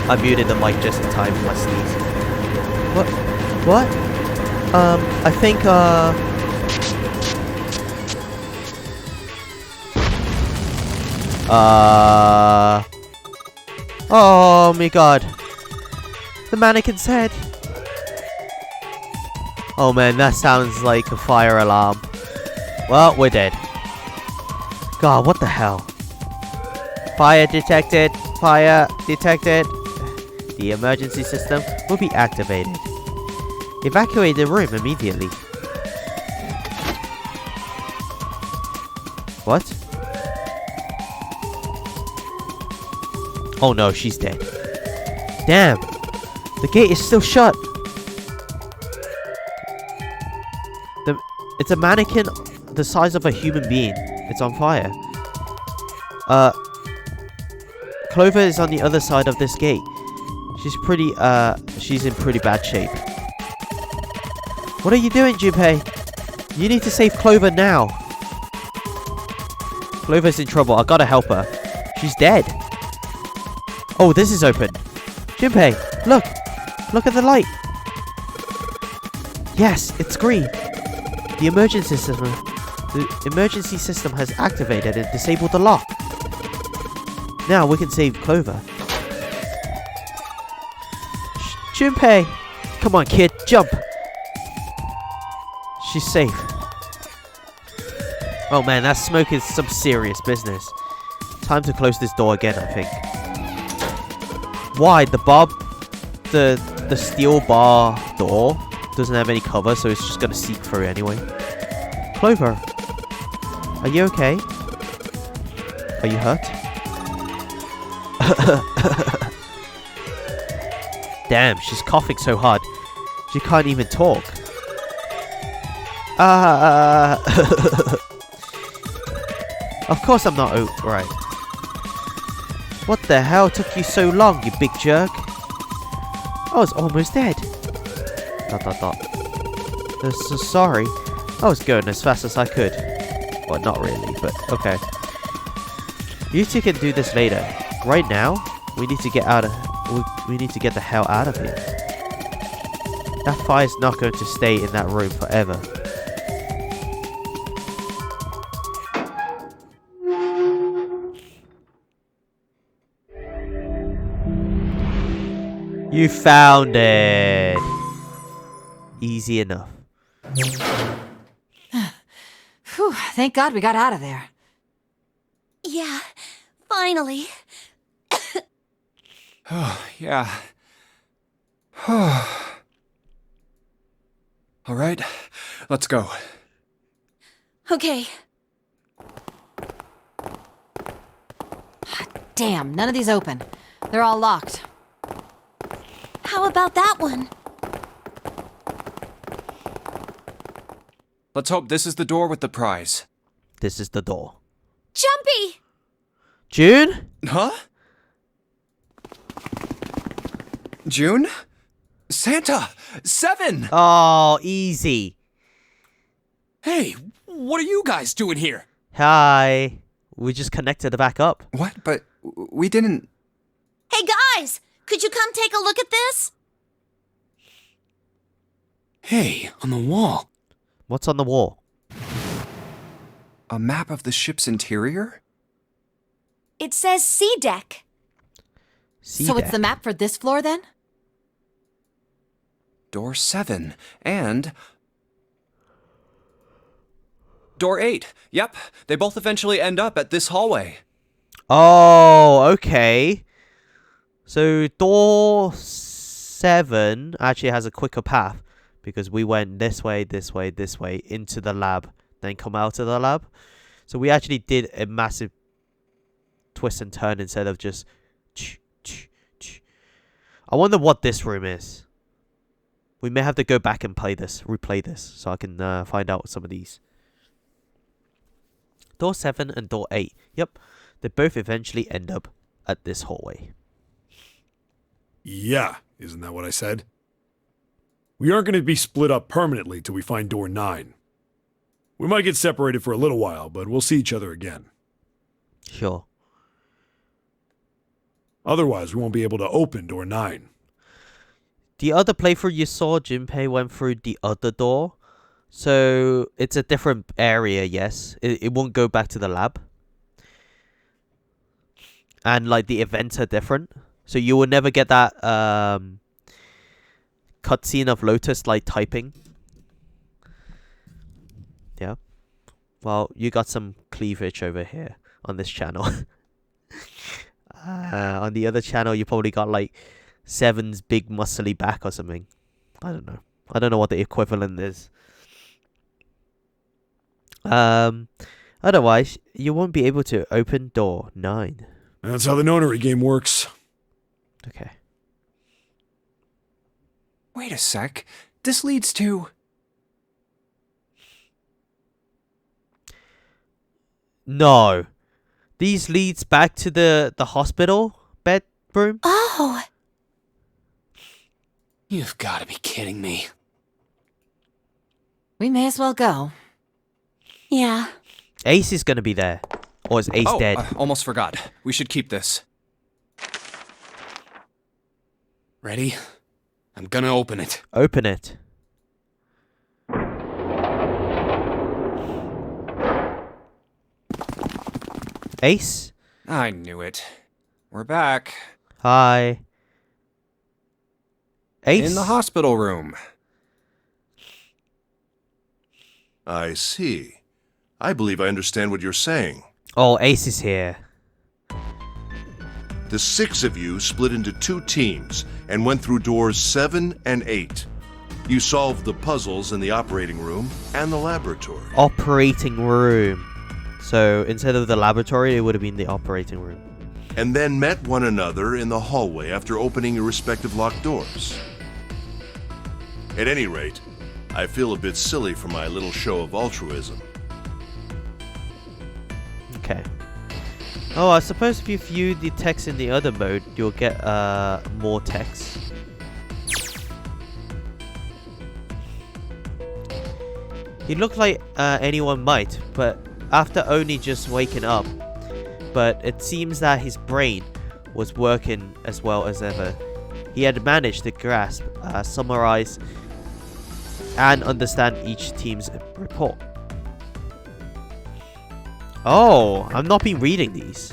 I muted the mic just in time for my sneeze. What? I think, oh my god. The mannequin's head. Oh man, that sounds like a fire alarm. Well, we're dead. God, what the hell? Fire detected. Fire detected. The emergency system will be activated. Evacuate the room immediately. What? Oh no, she's dead. Damn! The gate is still shut! It's a mannequin the size of a human being. It's on fire. Clover is on the other side of this gate. She's in pretty bad shape. What are you doing, Jumpy? You need to save Clover now. Clover's in trouble. I gotta help her. She's dead. Oh, this is open. Jumpy, look. Look at the light. Yes, it's green. The emergency system has activated and disabled the lock. Now we can save Clover. Jumpy! Come on, kid, jump! She's safe. Oh man, that smoke is some serious business. Time to close this door again, I think. Why? The the steel bar door doesn't have any cover, so it's just gonna seep through anyway. Clover, are you okay? Are you hurt? Damn, she's coughing so hard. She can't even talk. Of course I'm not right. What the hell took you so long, you big jerk? I was almost dead. ... So sorry. I was going as fast as I could. Well, not really, but okay. You two can do this later. Right now, we need to get out of... We need to get the hell out of here. That fire's not going to stay in that room forever. You found it. Easy enough. Whew, thank God we got out of there. Yeah, finally. Oh, yeah. All right, let's go. Okay. Damn, none of these open. They're all locked. How about that one? Let's hope this is the door with the prize. This is the door. Jumpy! June? Huh? June? Santa! 7! Oh, easy. Hey, what are you guys doing here? Hi. We just connected it back up. What? But we didn't... Hey guys! Could you come take a look at this? Hey, on the wall. What's on the wall? A map of the ship's interior? It says C deck. So it's the map for this floor then? Door 7. And... Door 8. Yep, they both eventually end up at this hallway. Oh, okay. So door 7 actually has a quicker path because we went this way, this way, this way into the lab, then come out of the lab. So we actually did a massive twist and turn instead of just... I wonder what this room is. We may have to go back and replay this, so I can find out some of these. Door 7 and door 8. Yep, they both eventually end up at this hallway. Yeah, isn't that what I said? We aren't going to be split up permanently till we find door 9. We might get separated for a little while, but we'll see each other again. Sure. Otherwise, we won't be able to open door 9. The other playthrough you saw, Junpei went through the other door. So it's a different area, yes. It won't go back to the lab. And like the events are different. So you will never get that cutscene of Lotus like typing. Yeah. Well, you got some cleavage over here on this channel. On the other channel, you probably got like Seven's big muscly back or something. I don't know. I don't know what the equivalent is. Otherwise, you won't be able to open door 9. That's how the Nonary game works. Okay. Wait a sec. This leads to... No. These leads back to the hospital bedroom. Oh! You've got to be kidding me. We may as well go. Yeah. Ace is going to be there. Or is Ace dead? Almost forgot. We should keep this. Ready? I'm gonna open it. Open it. Ace? I knew it. We're back. Hi. Ace? In the hospital room. I see. I believe I understand what you're saying. Oh, Ace is here. The 6 of you split into 2 teams and went through doors 7 and 8. You solved the puzzles in the operating room and the laboratory. Operating room. So instead of the laboratory, it would have been the operating room. And then met one another in the hallway after opening your respective locked doors. At any rate, I feel a bit silly for my little show of altruism. Okay. Oh, I suppose if you view the text in the other mode, you'll get more text. He looked like anyone might, but after only just waking up. But it seems that his brain was working as well as ever. He had managed to grasp, summarize, and understand each team's report. Oh, I've not been reading these.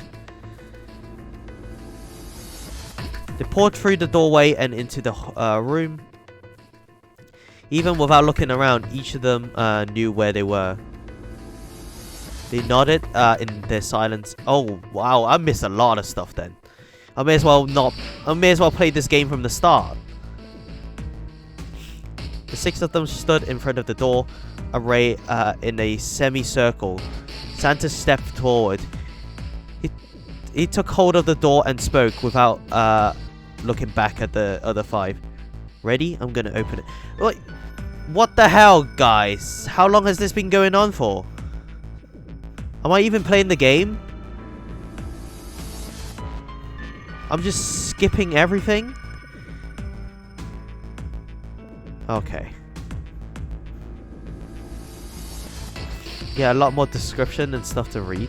They poured through the doorway and into the room. Even without looking around, each of them knew where they were. They nodded in their silence. Oh, wow, I missed a lot of stuff then. I may as well play this game from the start. The 6 of them stood in front of the door, arrayed in a semicircle. Santa stepped forward. He took hold of the door and spoke without looking back at the other 5. Ready? I'm gonna open it. Wait, what the hell, guys? How long has this been going on for? Am I even playing the game? I'm just skipping everything? Okay. Yeah, a lot more description and stuff to read.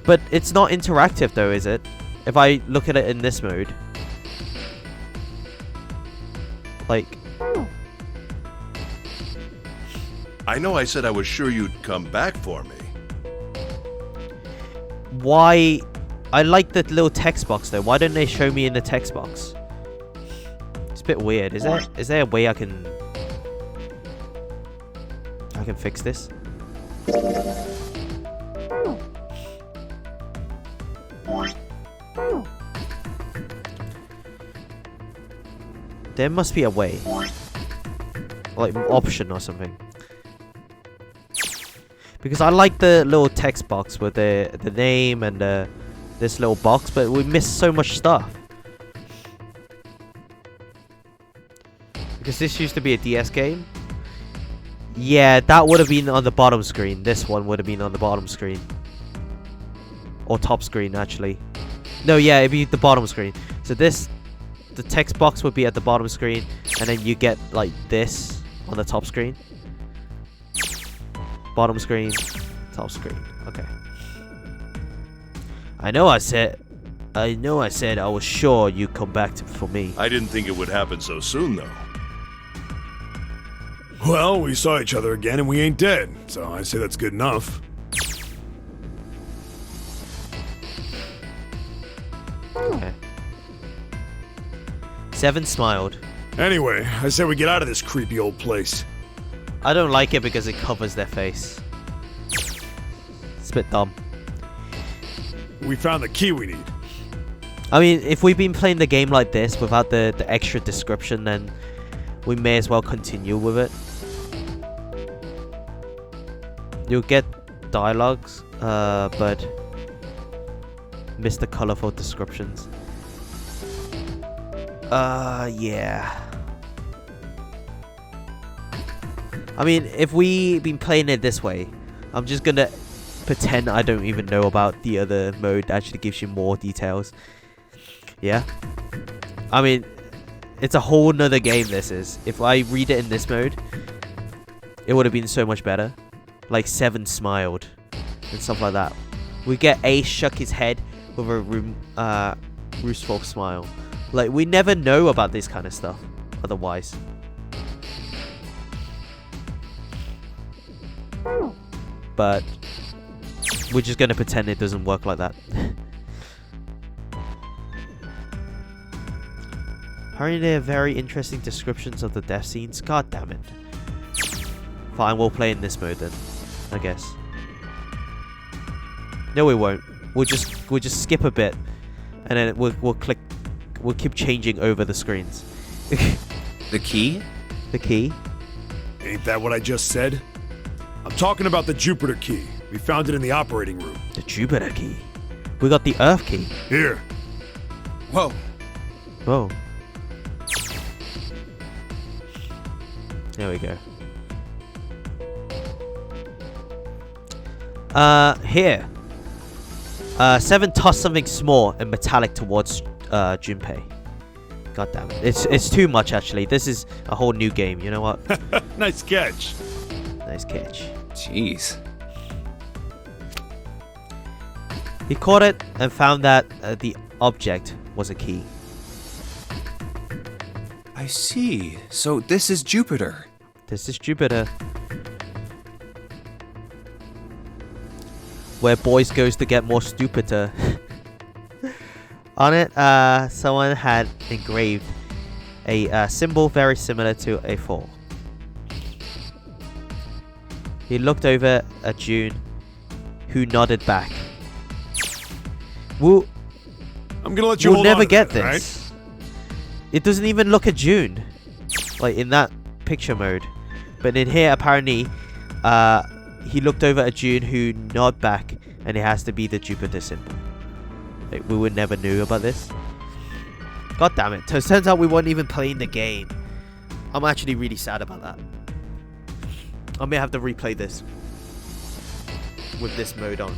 But it's not interactive though, is it? If I look at it in this mode. Like... I know I said I was sure you'd come back for me. Why? I like the little text box though. Why don't they show me in the text box? It's a bit weird. Is there a way I can fix this? There must be a way. Like an option or something. Because I like the little text box with the name and this little box, but we missed so much stuff. Because this used to be a DS game. Yeah, that would have been on the bottom screen. This one would have been on the bottom screen. Or top screen, actually. No, yeah, it'd be the bottom screen. So this, the text box would be at the bottom screen, and then you get like this on the top screen. Bottom screen, top screen. Okay. I know I said I was sure you'd come back for me. I didn't think it would happen so soon, though. Well, we saw each other again and we ain't dead, so I say that's good enough. Okay. 7 smiled. Anyway, I say we get out of this creepy old place. I don't like it because it covers their face. It's a bit dumb. We found the key we need. I mean, if we've been playing the game like this without the extra description, then we may as well continue with it. You'll get dialogues, but miss the colorful descriptions. Yeah. I mean, if we been playing it this way, I'm just gonna pretend I don't even know about the other mode that actually gives you more details. Yeah. I mean, it's a whole nother game, this is. If I read it in this mode, it would have been so much better. Like 7 smiled and stuff like that. We get Ace shook his head with a rueful smile. Like, we never know about this kind of stuff otherwise. But we're just gonna pretend it doesn't work like that. Apparently there are very interesting descriptions of the death scenes. God damn it. Fine, we'll play in this mode then, I guess. No, we won't. we'll just skip a bit, and then we'll keep changing over the screens. The key? The key. Ain't that what I just said? I'm talking about the Jupiter key. We found it in the operating room. The Jupiter key. We got the Earth key. Here. Whoa. Whoa. There we go. Here. 7 toss something small and metallic towards Junpei. God damn it. It's too much, actually. This is a whole new game. You know what? Nice catch. Nice catch. Jeez. He caught it and found that the object was a key. I see. So this is Jupiter. This is Jupiter. Where boys goes to get more stupider. On it, someone had engraved a symbol very similar to a 4. He looked over at June, who nodded back. I'm gonna let you We'll hold never on to get that, this. It doesn't even look at June, like in that picture mode. But in here, apparently, he looked over at June, who nodded back, and it has to be the Jupiter symbol. Like, we would never knew about this. God damn it! So it turns out we weren't even playing the game. I'm actually really sad about that. I may have to replay this with this mode on.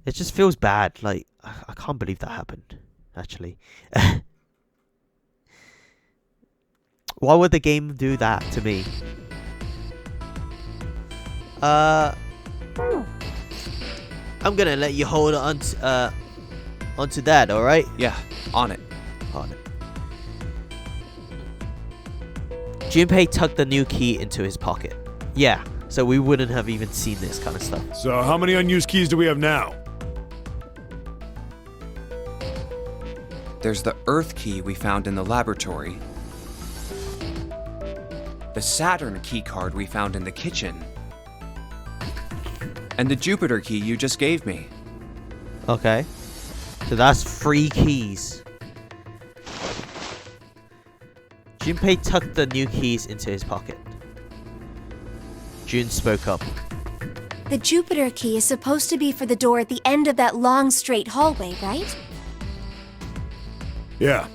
It just feels bad. Like, I can't believe that happened, actually. Why would the game do that to me? I'm gonna let you hold on onto that, alright? Yeah, on it. On it. Junpei tucked the new key into his pocket. Yeah, so we wouldn't have even seen this kind of stuff. So how many unused keys do we have now? There's the Earth key we found in the laboratory. The Saturn key card we found in the kitchen. And the Jupiter key you just gave me. Okay. So that's 3 keys. Junpei tucked the new keys into his pocket. June spoke up. The Jupiter key is supposed to be for the door at the end of that long, straight hallway, right? Yeah.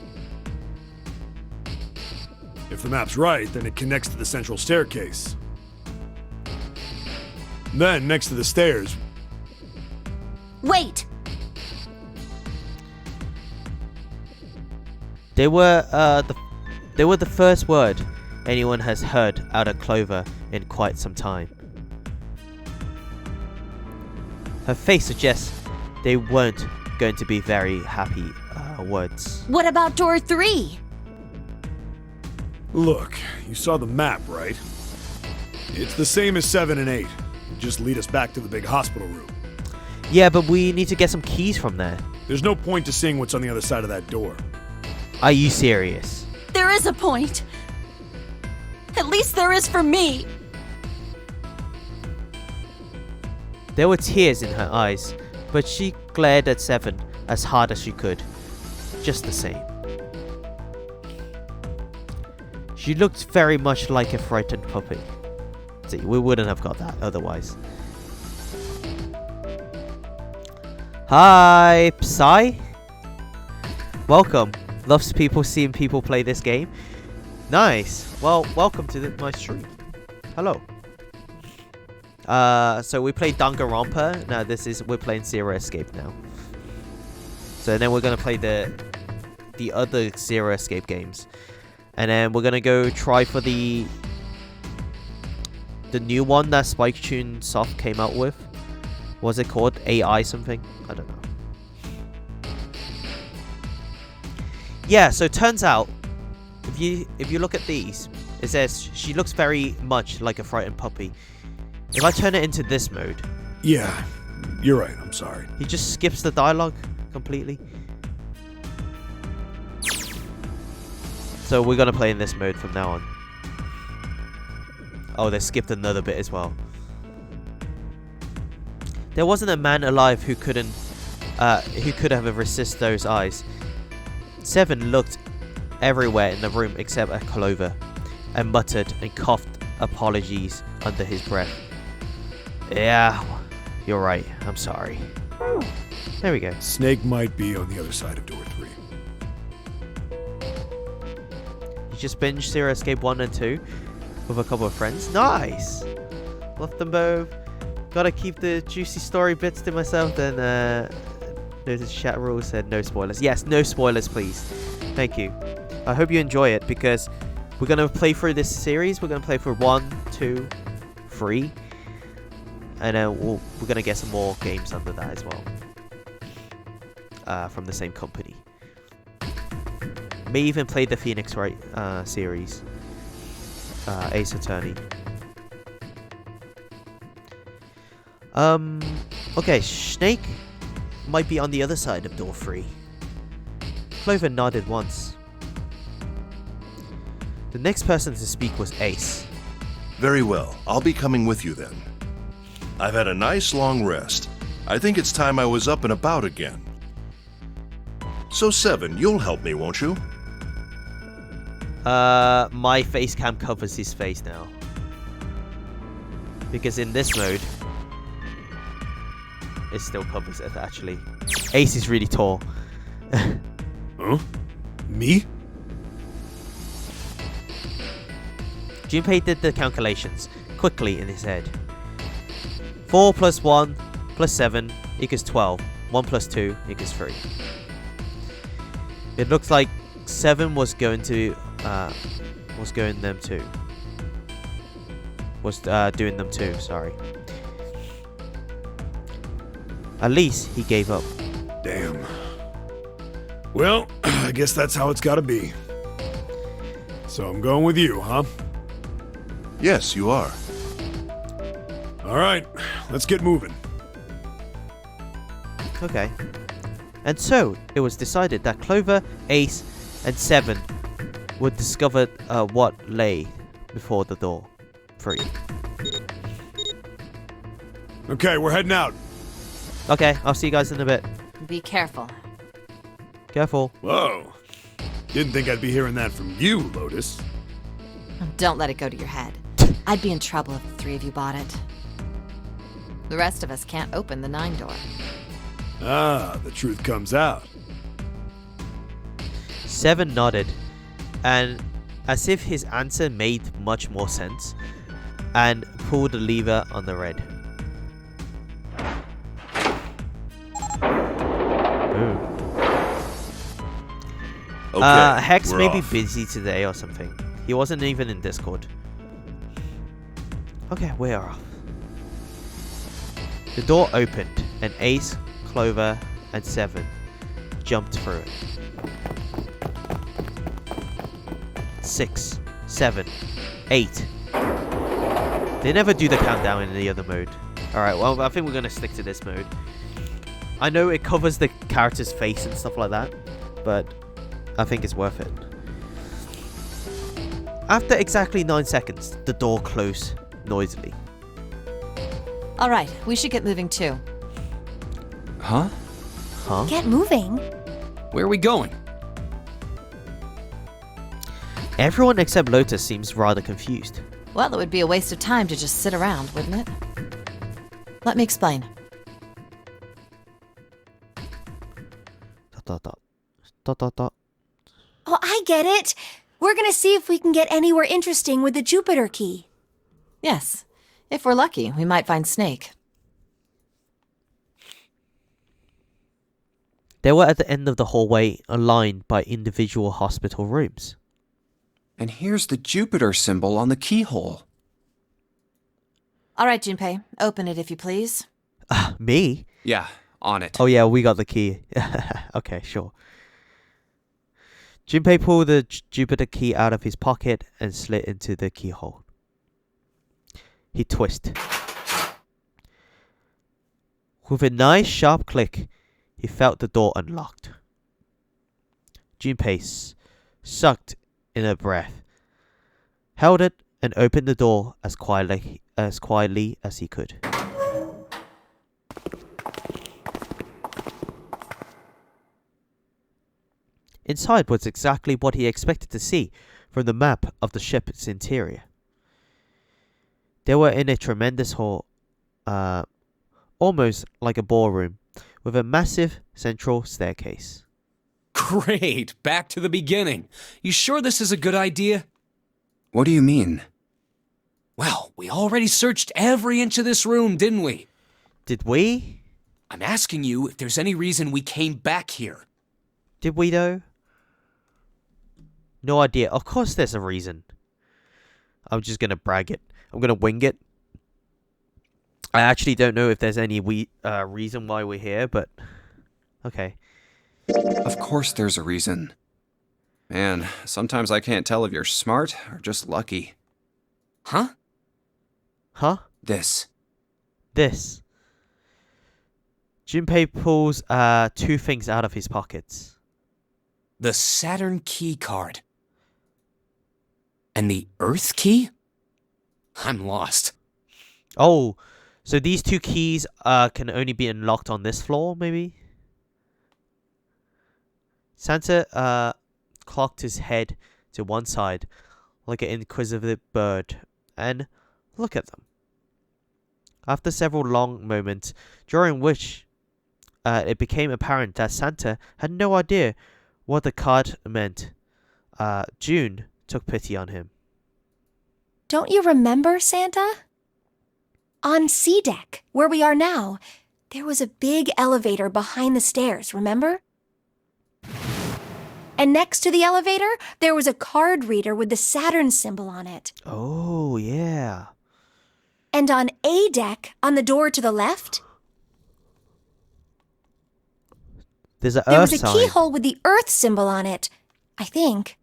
If the map's right, then it connects to the central staircase. Then, next to the stairs... Wait! They were the first word anyone has heard out of Clover in quite some time. Her face suggests they weren't going to be very happy words. What about door 3? Look, you saw the map, right? It's the same as 7 and 8. Just lead us back to the big hospital room. Yeah, but we need to get some keys from there. There's no point to seeing what's on the other side of that door. Are you serious? There is a point. At least there is for me. There were tears in her eyes, but she glared at Seven as hard as she could. Just the same. She looked very much like a frightened puppy. See, we wouldn't have got that otherwise. Hi, Psy. Welcome. Loves seeing people play this game. Nice. Well, welcome to my stream. Hello. So we played Danganronpa. Now we're playing Zero Escape now. So then we're gonna play the other Zero Escape games, and then we're gonna go try for the new one that Spike Tune Soft came out with. What's it called? AI something? I don't know. Yeah. So it turns out, if you look at these, it says she looks very much like a frightened puppy. If I turn it into this mode... Yeah, you're right, I'm sorry. He just skips the dialogue completely. So we're gonna play in this mode from now on. Oh, they skipped another bit as well. There wasn't a man alive who could have resisted those eyes. 7 looked everywhere in the room except at Clover, and muttered and coughed apologies under his breath. Yeah, you're right. I'm sorry. There we go. Snake might be on the other side of door 3. You just binged Zero Escape 1 and 2 with a couple of friends. Nice! Love them both. Gotta keep the juicy story bits to myself. Then notice chat rule said no spoilers. Yes, no spoilers, please. Thank you. I hope you enjoy it, because we're gonna play through this series. We're gonna play through 1, 2, 3, and then we're gonna get some more games under that as well. From the same company. May even play the Phoenix Wright series. Ace Attorney. Okay, Snake might be on the other side of door 3. Clover nodded once. The next person to speak was Ace. Very well. I'll be coming with you then. I've had a nice long rest. I think it's time I was up and about again. So 7, you'll help me, won't you? My face cam covers his face now. Because in this mode, it still covers it, actually. Ace is really tall. Huh? Me? Junpei did the calculations quickly in his head. 4 plus 1 plus 7 equals 12. 1 plus 2 equals 3. It looks like 7 was going to doing them too, sorry. At least he gave up. Damn. Well, I guess that's how it's gotta be. So I'm going with you, huh? Yes, you are. Alright, let's get moving. Okay. And so, it was decided that Clover, Ace, and 7 would discover what lay before the door. 3. Okay, we're heading out. Okay, I'll see you guys in a bit. Be careful. Careful. Whoa. Didn't think I'd be hearing that from you, Lotus. Don't let it go to your head. I'd be in trouble if the 3 of you bought it. The rest of us can't open the 9 door. Ah, the truth comes out. 7 nodded, and as if his answer made much more sense, and pulled the lever on the red. Ooh. Okay, Hex we're may be off. busy today or something. He wasn't even in Discord. Okay, we're off. The door opened, and Ace, Clover, and 7 jumped through it. 6, 7, 8. They never do the countdown in the other mode. Alright, well, I think we're going to stick to this mode. I know it covers the character's face and stuff like that, but I think it's worth it. After exactly 9 seconds, the door closed noisily. Alright, we should get moving too. Huh? Huh? Get moving. Where are we going? Everyone except Lotus seems rather confused. Well, it would be a waste of time to just sit around, wouldn't it? Let me explain. Dot, dot, dot. Dot, dot, dot. Oh, I get it. We're gonna see if we can get anywhere interesting with the Jupiter key. Yes. If we're lucky, we might find Snake. They were at the end of the hallway, aligned by individual hospital rooms. And here's the Jupiter symbol on the keyhole. Alright, Junpei, open it if you please. Me? Yeah, on it. Oh yeah, we got the key. Okay, sure. Junpei pulled the Jupiter key out of his pocket and slid into the keyhole. He twisted. With a nice sharp click, he felt the door unlocked. Junpei sucked in a breath, held it, and opened the door as quietly as he could. Inside was exactly what he expected to see from the map of the ship's interior. They were in a tremendous hall, almost like a ballroom, with a massive central staircase. Great, back to the beginning. You sure this is a good idea? What do you mean? Well, we already searched every inch of this room, didn't we? Did we? I'm asking you if there's any reason we came back here. Did we though? No idea. Of course there's a reason. I'm just gonna brag it. I'm gonna wing it. I actually don't know if there's any reason why we're here, but okay. Of course there's a reason. Man, sometimes I can't tell if you're smart or just lucky. Huh? Huh? This. This. Junpei pulls two things out of his pockets. The Saturn key card. And the Earth key? I'm lost. Oh, so these two keys can only be unlocked on this floor, maybe? Santa cocked his head to one side like an inquisitive bird, and look at them. After several long moments, during which it became apparent that Santa had no idea what the card meant, June took pity on him. Don't you remember, Santa? On C deck, where we are now, there was a big elevator behind the stairs, remember? And next to the elevator, there was a card reader with the Saturn symbol on it. Oh, yeah. And on A deck, on the door to the left, There's an there Earth was a sign. keyhole with the Earth symbol on it, I think.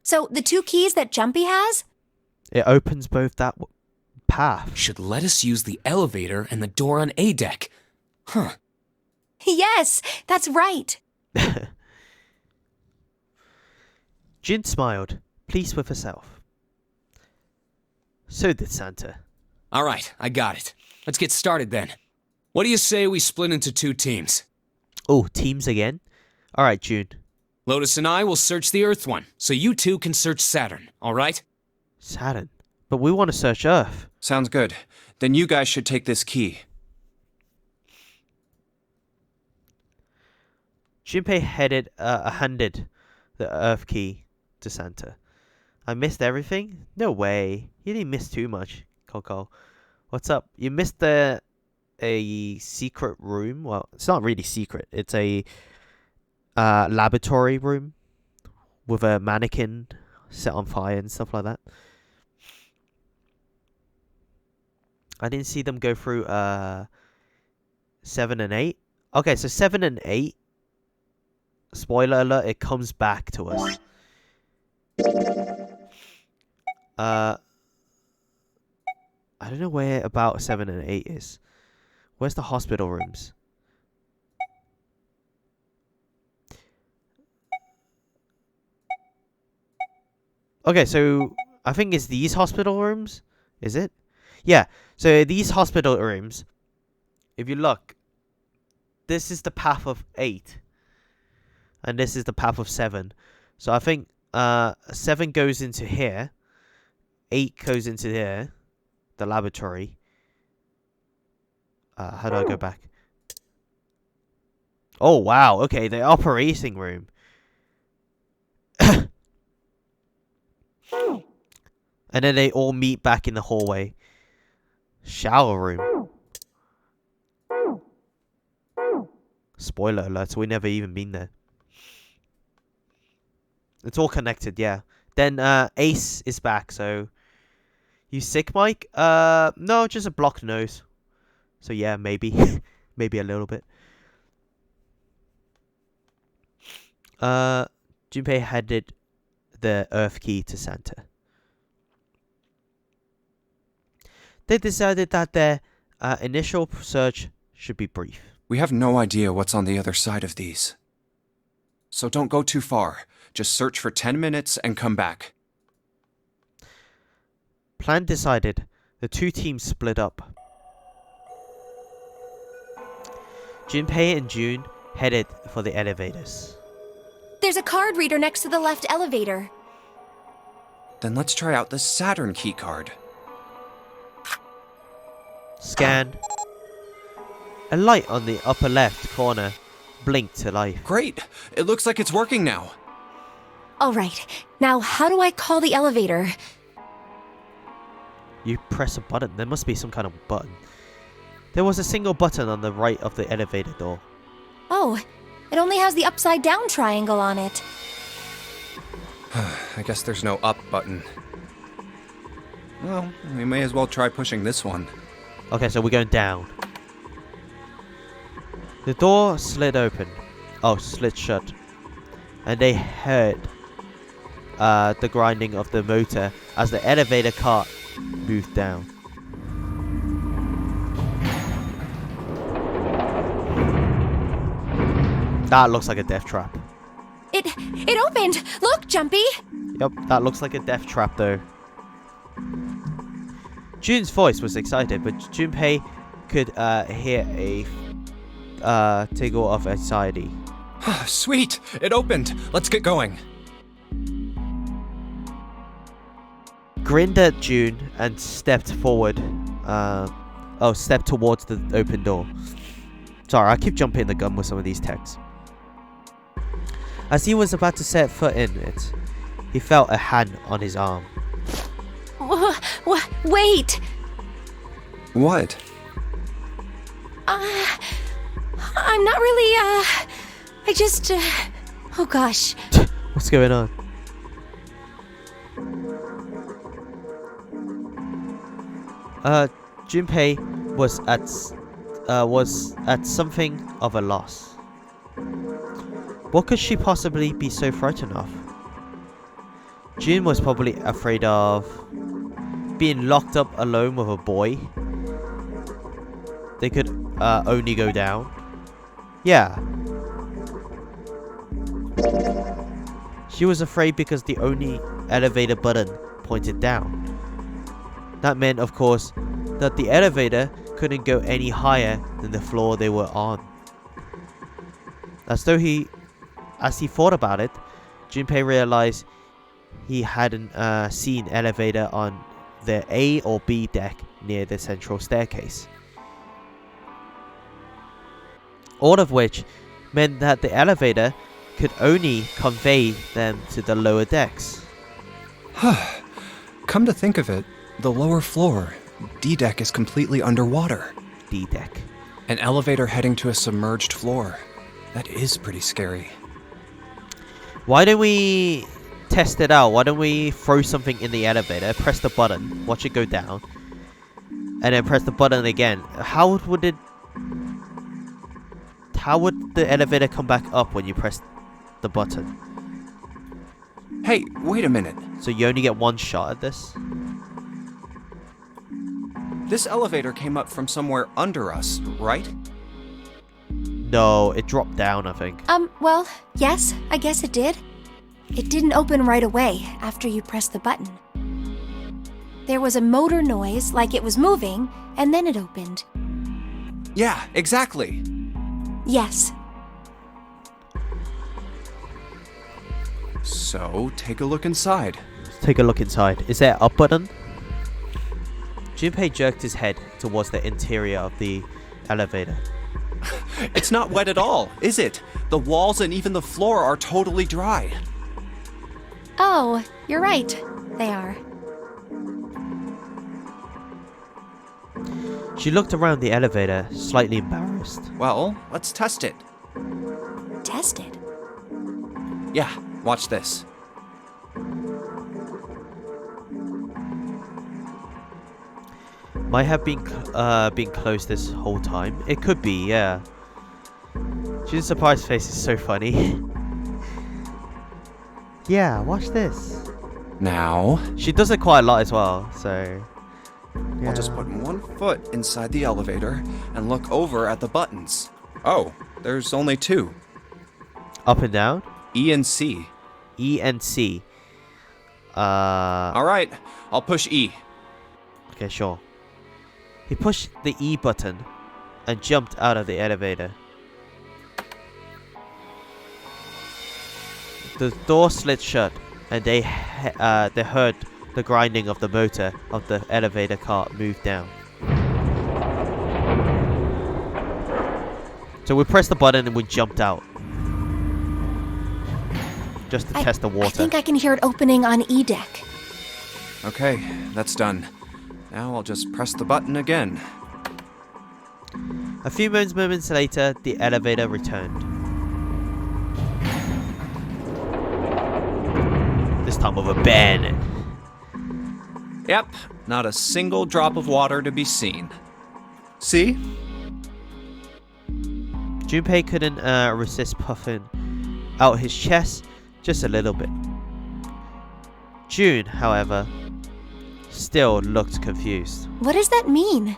So the two keys that Jumpy has? It opens both that path. Should let us use the elevator and the door on A deck. Huh. Yes, that's right. Jin smiled, pleased with herself. So did Santa. All right, I got it. Let's get started then. What do you say we split into two teams? Oh, teams again? Alright, June. Lotus and I will search the Earth one, so you two can search Saturn, all right? Saturn. But we want to search Earth. Sounds good. Then you guys should take this key. Junpei handed the Earth key to Santa. I missed everything? No way. You didn't miss too much, Coco. What's up? You missed a secret room? Well, it's not really secret. It's a laboratory room with a mannequin set on fire and stuff like that. I didn't see them go through 7 and 8. Okay, so 7 and 8, spoiler alert, it comes back to us. I don't know where about 7 and 8 is. Where's the hospital rooms? Okay, so I think it's these hospital rooms. Is it? Yeah. So these hospital rooms, if you look, this is the path of 8. And this is the path of 7. So I think 7 goes into here. 8 goes into here. The laboratory. How do I go back? Oh, wow. Okay, the operating room. And then they all meet back in the hallway. Shower room. Spoiler alert, we never even been there. It's all connected, yeah. Then Ace is back, so... You sick, Mike? No, just a blocked nose. So yeah, maybe. Maybe a little bit. Junpei handed the Earth key to Santa. They decided that their initial search should be brief. We have no idea what's on the other side of these. So don't go too far. Just search for 10 minutes and come back. Plan decided, the two teams split up. Junpei and June headed for the elevators. There's a card reader next to the left elevator. Then let's try out the Saturn keycard. Scan. A light on the upper left corner blinked to life. Great! It looks like it's working now. All right. Now, how do I call the elevator? You press a button. There must be some kind of button. There was a single button on the right of the elevator door. Oh, it only has the upside down triangle on it. I guess there's no up button. Well, we may as well try pushing this one. Okay, so we're going down. The door slid open. Oh, slid shut. And they heard the grinding of the motor as the elevator cart moved down. That looks like a death trap. It opened! Look, Jumpy! Yep, that looks like a death trap though. June's voice was excited, but Junpei could hear a tingle of anxiety. Sweet! It opened! Let's get going. Grinned at June and stepped forward. Stepped towards the open door. Sorry, I keep jumping the gun with some of these texts. As he was about to set foot in it, he felt a hand on his arm. Wait! What? I'm not really, I just, oh gosh. What's going on? Junpei was at something of a loss. What could she possibly be so frightened of? June was probably afraid of being locked up alone with a boy. They could only go down. Yeah. She was afraid because the only elevator button pointed down. That meant, of course, that the elevator couldn't go any higher than the floor they were on. As he thought about it, Junpei realized he hadn't seen elevator on the A or B deck near the central staircase. All of which meant that the elevator could only convey them to the lower decks. Come to think of it, the lower floor, D deck, is completely underwater. D deck. An elevator heading to a submerged floor. That is pretty scary. Why don't we test it out? Why don't we throw something in the elevator, press the button, watch it go down, and then press the button again? How would the elevator come back up when you press the button? Hey, wait a minute. So you only get one shot at this? This elevator came up from somewhere under us, right? No, it dropped down, I think. Well, yes, I guess it did. It didn't open right away after you pressed the button. There was a motor noise like it was moving, and then it opened. Yeah, exactly. Yes. So, take a look inside. Let's take a look inside. Is there an up button? Junpei jerked his head towards the interior of the elevator. It's not wet at all, is it? The walls and even the floor are totally dry. Oh, you're right. They are. She looked around the elevator, slightly embarrassed. Well, let's test it. Test it? Yeah, watch this. Might have been closed this whole time. It could be, yeah. June's surprised face is so funny. Yeah, watch this. Now, She does it quite a lot as well, so... I'll just put one foot inside the elevator and look over at the buttons. Oh, there's only two. Up and down? E and C. E and C. All right, I'll push E. Okay, sure. He pushed the E button and jumped out of the elevator. The door slid shut, and they heard the grinding of the motor of the elevator cart move down. So we pressed the button and we jumped out. Just to test the water. I think I can hear it opening on E deck. Okay, that's done. Now I'll just press the button again. A few moments later, the elevator returned. This time with a bang. Yep, not a single drop of water to be seen. See? Junpei couldn't resist puffing out his chest just a little bit. June, however, still looked confused. What does that mean?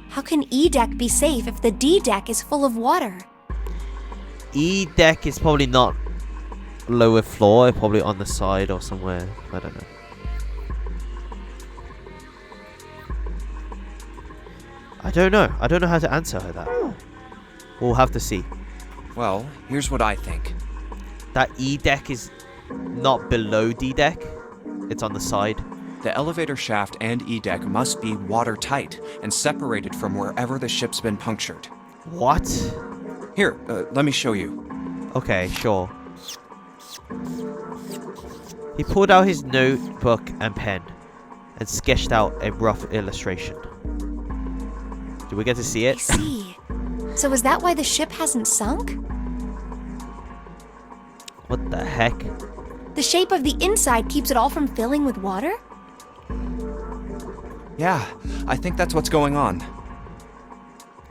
How can E deck be safe if the D deck is full of water? E deck is probably not lower floor, probably on the side or somewhere. I don't know. I don't know how to answer her that. We'll have to see. Well, here's what I think. That E deck is not below D deck. It's on the side. The elevator shaft and E deck must be watertight and separated from wherever the ship's been punctured. What? Here, let me show you. Okay, sure. He pulled out his notebook and pen and sketched out a rough illustration. Do we get to see I it? see. So is that why the ship hasn't sunk? What the heck? The shape of the inside keeps it all from filling with water? Yeah, I think that's what's going on.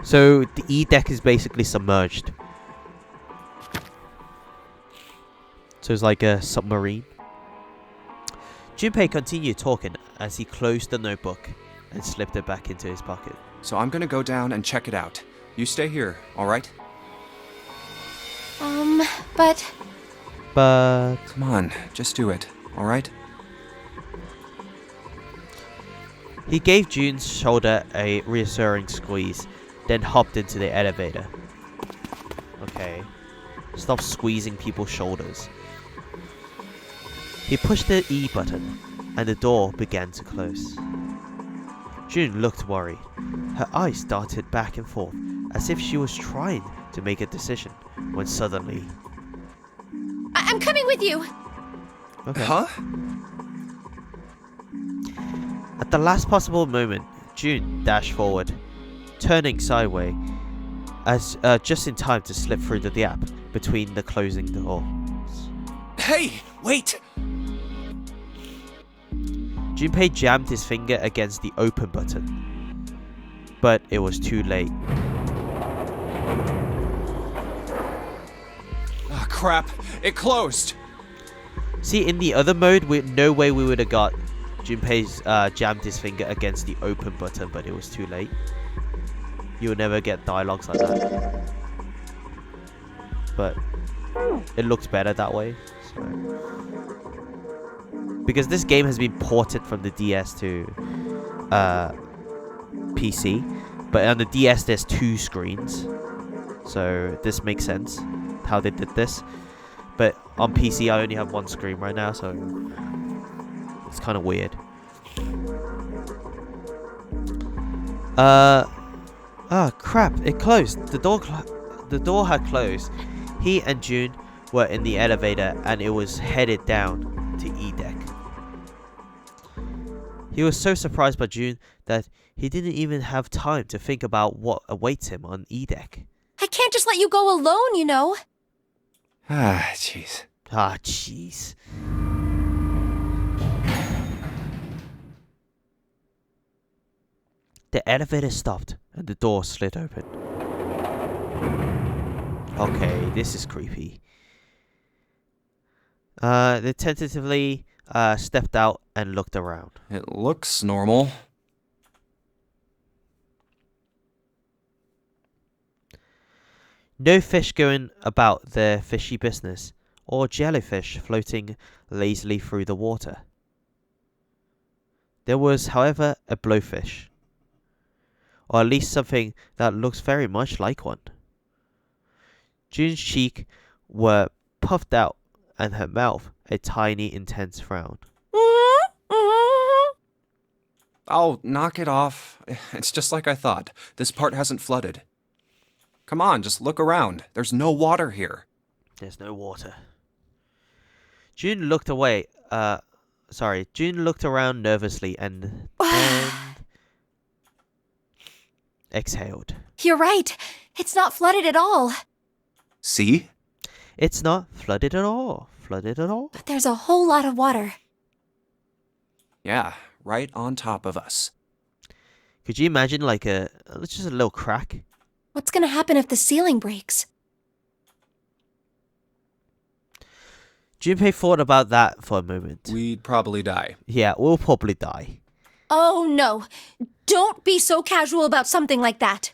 So the E deck is basically submerged. So it's like a submarine. Junpei continued talking as he closed the notebook and slipped it back into his pocket. So I'm gonna go down and check it out. You stay here, alright? But Come on, just do it, alright? He gave June's shoulder a reassuring squeeze, then hopped into the elevator. Okay. Stop squeezing people's shoulders. He pushed the E button, and the door began to close. June looked worried. Her eyes darted back and forth, as if she was trying to make a decision, when suddenly... I'm coming with you! Okay. Huh? At the last possible moment, June dashed forward, turning sideways, as just in time to slip through the gap between the closing doors. Hey, wait! Junpei jammed his finger against the open button, but it was too late. Ah, crap! It closed! See, in the other mode, no way we would have got Junpei's jammed his finger against the open button, but it was too late. You'll never get dialogues like that. But it looks better that way. So. Because this game has been ported from the DS to PC, but on the DS there's 2 screens, so this makes sense how they did this. But on PC I only have 1 screen right now, so it's kind of weird. Oh crap! It closed. The door had closed. He and June were in the elevator, and it was headed down to E deck. He was so surprised by June that he didn't even have time to think about what awaits him on E deck. I can't just let you go alone, you know. Ah, jeez. Ah, jeez. The elevator stopped and the door slid open. Okay, this is creepy. They tentatively stepped out and looked around. It looks normal. No fish going about their fishy business, or jellyfish floating lazily through the water. There was, however, a blowfish, or at least something that looks very much like one. June's cheeks were puffed out, and her mouth a tiny, intense frown. Oh, knock it off. It's just like I thought. This part hasn't flooded. Come on, just look around. There's no water here. There's no water. June looked away. June looked around nervously and then exhaled. You're right. It's not flooded at all. See? It's not flooded at all. Flooded at all? But there's a whole lot of water. Yeah, right on top of us. Could you imagine like just a little crack? What's gonna happen if the ceiling breaks? Junpei thought about that for a moment. We'd probably die. Yeah, we'll probably die. Oh no. Don't be so casual about something like that.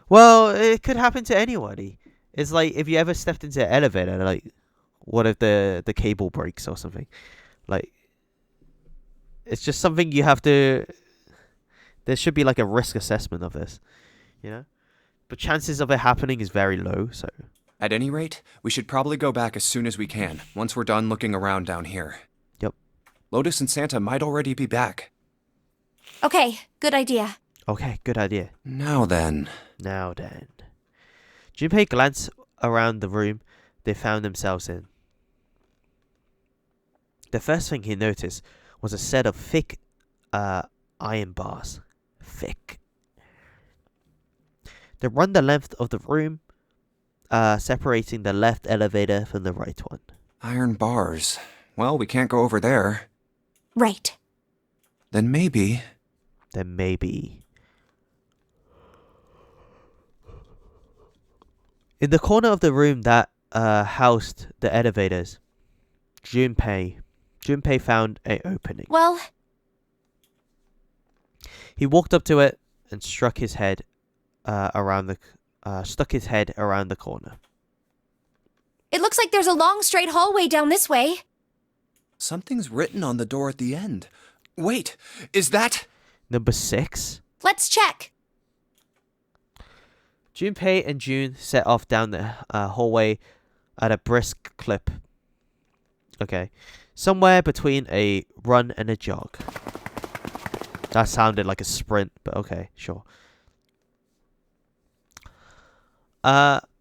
Well, it could happen to anybody. It's like if you ever stepped into an elevator, like, what if the cable breaks or something? Like, it's just something you have to... There should be like a risk assessment of this, you know? But chances of it happening is very low, so... At any rate, we should probably go back as soon as we can, once we're done looking around down here. Yep. Lotus and Santa might already be back. Okay, good idea. Okay, good idea. Now then. Junpei glanced around the room they found themselves in. The first thing he noticed was a set of thick iron bars. Thick. They run the length of the room, separating the left elevator from the right one. Iron bars. Well, we can't go over there. Right. Then maybe... In the corner of the room that housed the elevators, Junpei found an opening. Well... He walked up to it and stuck his head around the corner. It looks like there's a long straight hallway down this way. Something's written on the door at the end. Wait, is that... Number 6? Let's check. Junpei and June set off down the hallway at a brisk clip. Okay. Somewhere between a run and a jog. That sounded like a sprint, but okay, sure.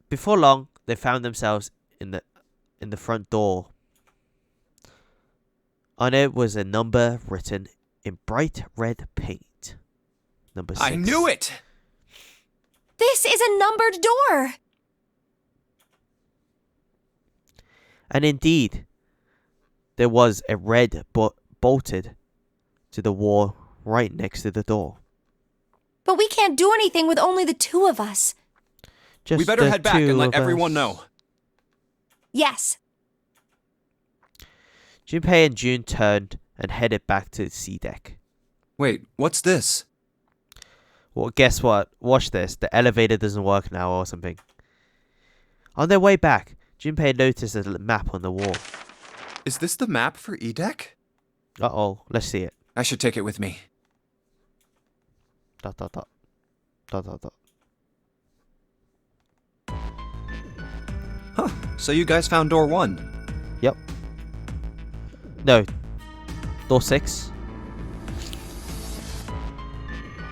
Before long, they found themselves in the front door. On it was a number written in bright red paint. Number 6. I knew it! This is a numbered door. And indeed, there was a red bolted to the wall right next to the door. But we can't do anything with only the two of us. Just we better the head back and two let of everyone us. know. Yes. Junpei and June turned and headed back to the C deck. Wait, what's this? Well, guess what? Watch this. The elevator doesn't work now or something. On their way back, Junpei noticed a map on the wall. Is this the map for E-Deck? Uh-oh. Let's see it. I should take it with me. ... Huh, so you guys found door 1. Yep. No. Door 6.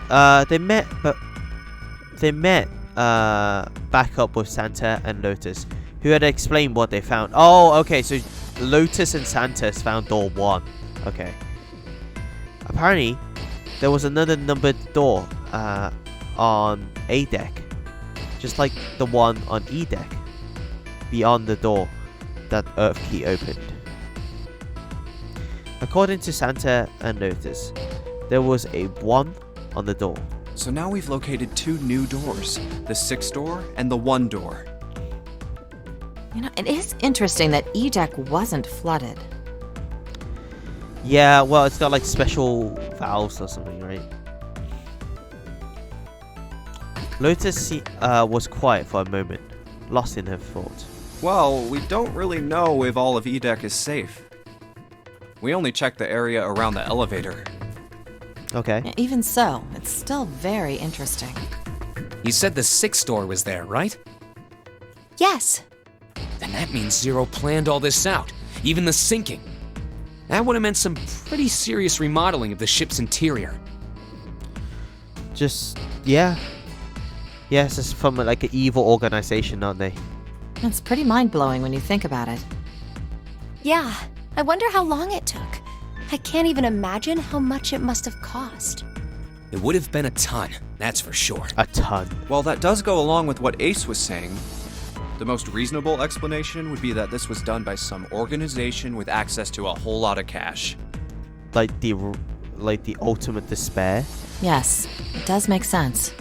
They met back up with Santa and Lotus, who had explained what they found. Oh, okay, so Lotus and Santa found door 1. Okay. Apparently, there was another numbered door on A deck, just like the one on E deck, beyond the door that Earth Key opened. According to Santa and Lotus, there was a 1 on the door. So now we've located 2 new doors, the 6 door and the 1 door. You know, it is interesting that E-Deck wasn't flooded. Yeah, well, it's got like special valves or something, right? Lotus was quiet for a moment, lost in her thoughts. Well, we don't really know if all of E-Deck is safe. We only checked the area around the elevator. Okay. Even so, it's still very interesting. You said the 6th door was there, right? Yes. The And that means Zero planned all this out, even the sinking. That would have meant some pretty serious remodeling of the ship's interior. Yeah. Yes, it's from like an evil organization, aren't they? It's pretty mind-blowing when you think about it. Yeah, I wonder how long it took. I can't even imagine how much it must have cost. It would have been a ton, that's for sure. A ton. Well, that does go along with what Ace was saying. The most reasonable explanation would be that this was done by some organization with access to a whole lot of cash. Like the ultimate despair. Yes, it does make sense.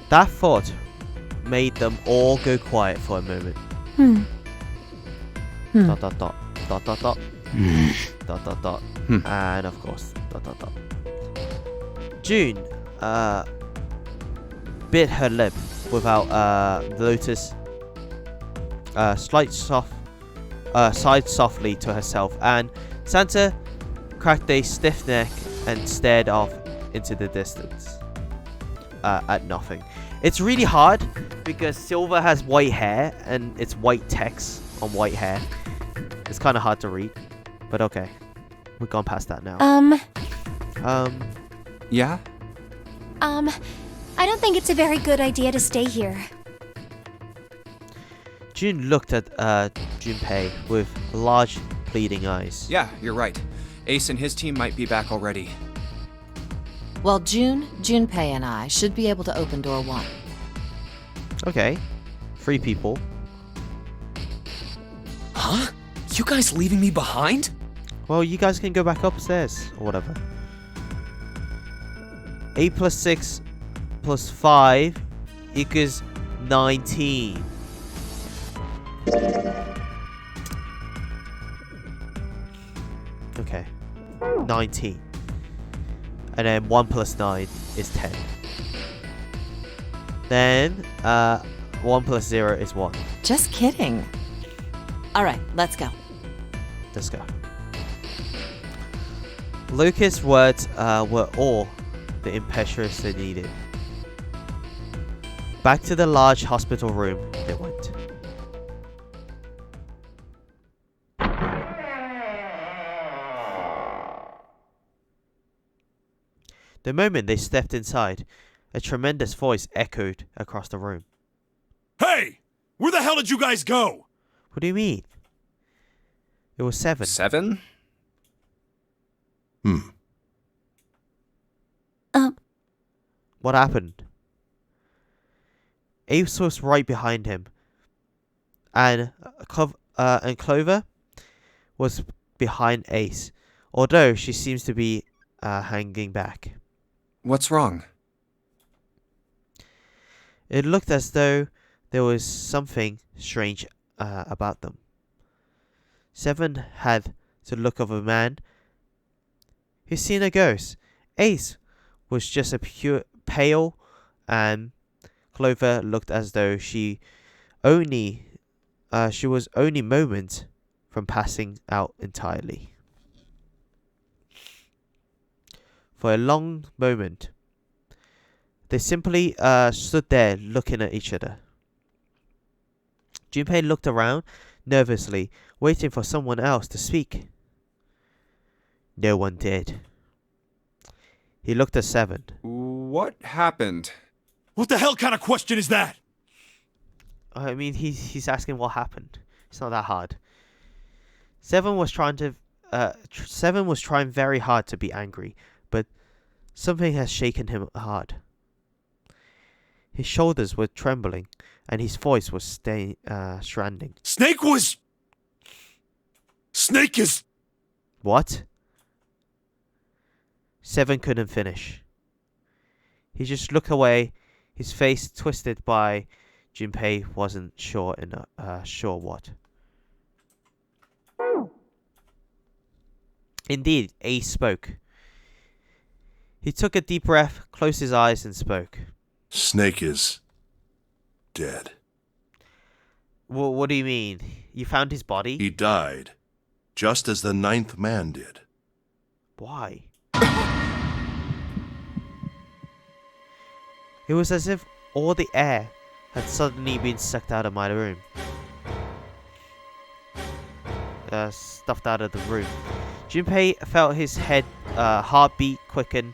That thought made them all go quiet for a moment. Dot dot dot dot dot dot dot dot dot and of course dot dot dot. June bit her lip without Lotus sighed softly to herself, and Santa cracked a stiff neck and stared off into the distance at nothing. It's really hard because Silver has white hair and it's white text on white hair. It's kind of hard to read, but okay, we've gone past that now. Yeah? I don't think it's a very good idea to stay here. June looked at Junpei with large, pleading eyes. Yeah, you're right. Ace and his team might be back already. Well, Junpei and I should be able to open door 1. Okay, 3 people. Huh? You guys leaving me behind? Well, you guys can go back upstairs or whatever. 8 plus 6 plus 5 equals 19. Okay, 19. And then 1 plus 9 is 10. Then 1 plus 0 is 1. Just kidding. All right, let's go. Let's go. Lucas' words were all the impetuous they needed. Back to the large hospital room they went. The moment they stepped inside, a tremendous voice echoed across the room. Hey! Where the hell did you guys go? What do you mean? It was 7. 7? What happened? Ace was right behind him, and Clover was behind Ace, although she seems to be hanging back. What's wrong? It looked as though there was something strange about them. 7 had the look of a man who's seen a ghost. Ace was just a pale, and Clover looked as though she was only moments from passing out entirely. For a long moment, they simply stood there looking at each other. Junpei looked around nervously, waiting for someone else to speak. No one did. He looked at 7. What happened? What the hell kind of question is that? I mean, he's asking what happened. It's not that hard. 7 was trying very hard to be angry, but something has shaken him hard. His shoulders were trembling, and his voice was stranding. Snake is... What? 7 couldn't finish. He just looked away, his face twisted by Junpei wasn't sure what. Indeed, Ace spoke. He took a deep breath, closed his eyes, and spoke. Snake is dead. Well, what do you mean? You found his body? He died, just as the 9th man did. Why? It was as if all the air had suddenly been sucked out of my room. Stuffed out of the room. Junpei felt his heartbeat quicken,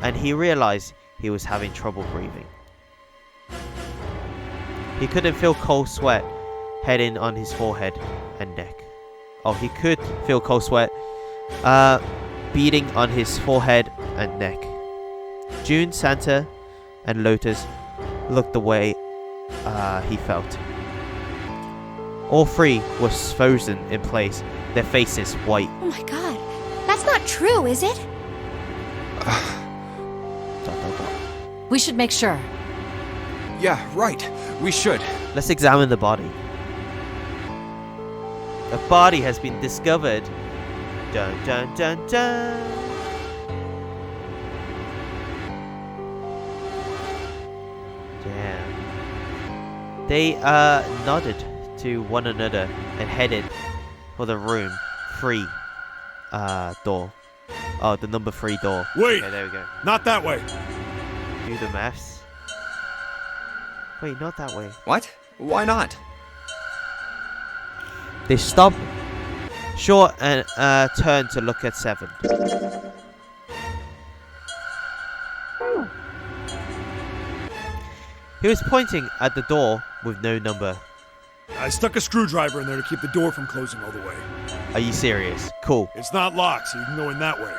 and he realized he was having trouble breathing. He couldn't feel cold sweat heading on his forehead and neck. Oh, he could feel cold sweat beating on his forehead and neck. June, Santa, and Lotus looked the way he felt. All three were frozen in place, their faces white. Oh my god. That's not true, is it? We should make sure. Yeah, right. We should. Let's examine the body. A body has been discovered. Dun dun dun dun. Damn. They nodded to one another and headed for the room 3 door. Oh, the number 3 door. Wait! Okay, there we go. Not that way! Do the maths. Wait, not that way. What? Why not? They stopped short and turned to look at 7. He was pointing at the door with no number. I stuck a screwdriver in there to keep the door from closing all the way. Are you serious? Cool. It's not locked, so you can go in that way.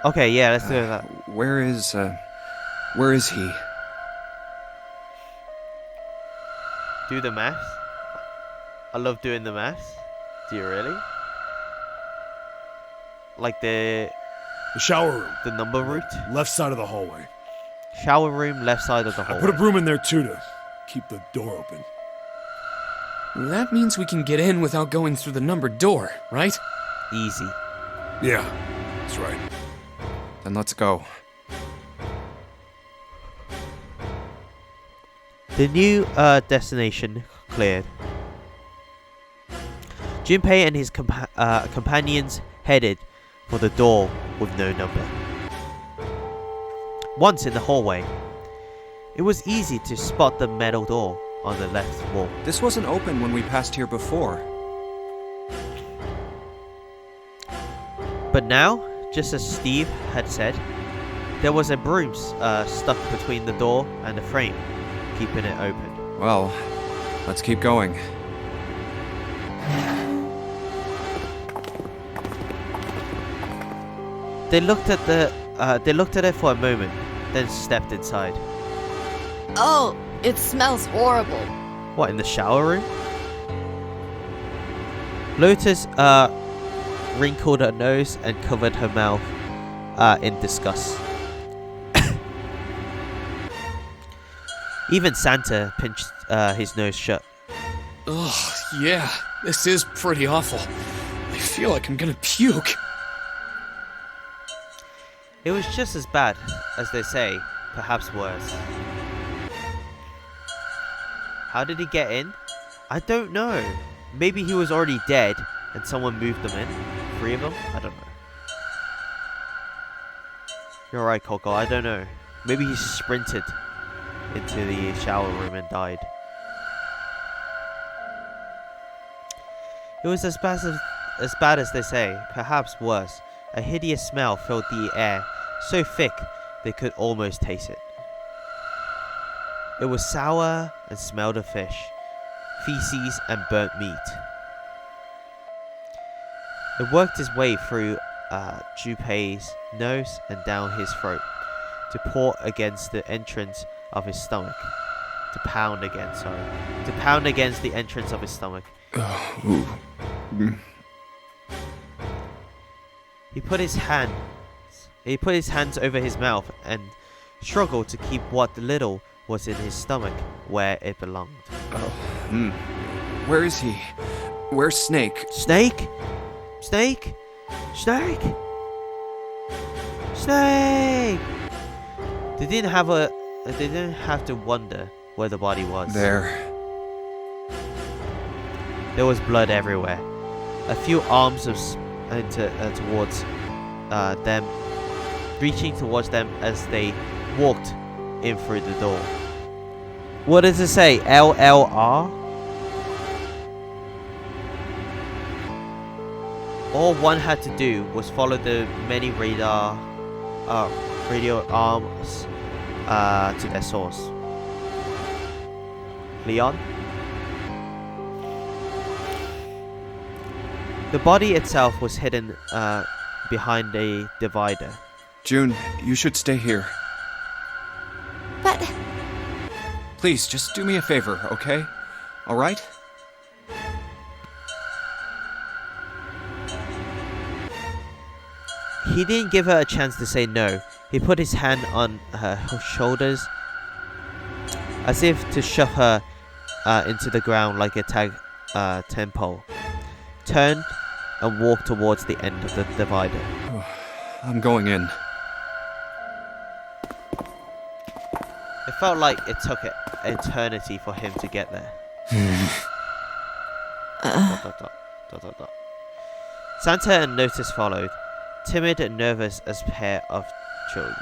Okay, yeah, let's do that. Where is he? Do the maths. I love doing the maths. Do you really? Like the shower room. The number route? Left side of the hallway. Shower room, left side of the hallway. I put a broom in there too to keep the door open. That means we can get in without going through the numbered door, right? Easy. Yeah, that's right. Then let's go. The new destination cleared. Junpei and his companions headed for the door with no number. Once in the hallway, it was easy to spot the metal door on the left wall. This wasn't open when we passed here before. But now, just as Steve had said, there was a broom stuck between the door and the frame, keeping it open. Well, let's keep going. They looked at it for a moment, then stepped inside. Oh, it smells horrible. What, in the shower room? Lotus wrinkled her nose and covered her mouth in disgust. Even Santa pinched his nose shut. Ugh, yeah, this is pretty awful. I feel like I'm gonna puke. It was just as bad as they say, perhaps worse. How did he get in? I don't know. Maybe he was already dead and someone moved them in. 3 of them? I don't know. You're right, Coco. I don't know. Maybe he sprinted into the shower room and died. It was as bad as they say, perhaps worse. A hideous smell filled the air, so thick they could almost taste it. It was sour and smelled of fish, feces and burnt meat. It worked its way through Junpei's nose and down his throat, to pour against the entrance of his stomach. To pound against the entrance of his stomach. He put his hands over his mouth and struggled to keep what little was in his stomach where it belonged. Where is he? Where's Snake? Snake? Snake? Snake? Snake! They didn't have to wonder where the body was. There. There was blood everywhere. A few arms towards them, reaching towards them as they walked in through the door. What does it say? LLR? All one had to do was follow the many radio arms to their source. Leon? The body itself was hidden behind a divider. June, you should stay here. But Please, just do me a favor, okay? Alright? He didn't give her a chance to say no. He put his hand on her shoulders as if to shove her into the ground like a tent pole. Turned and walked towards the end of the divider. I'm going in. It felt like it took an eternity for him to get there. Dot, dot, dot, dot, dot. Santa and Lotus followed, timid and nervous as a pair of children.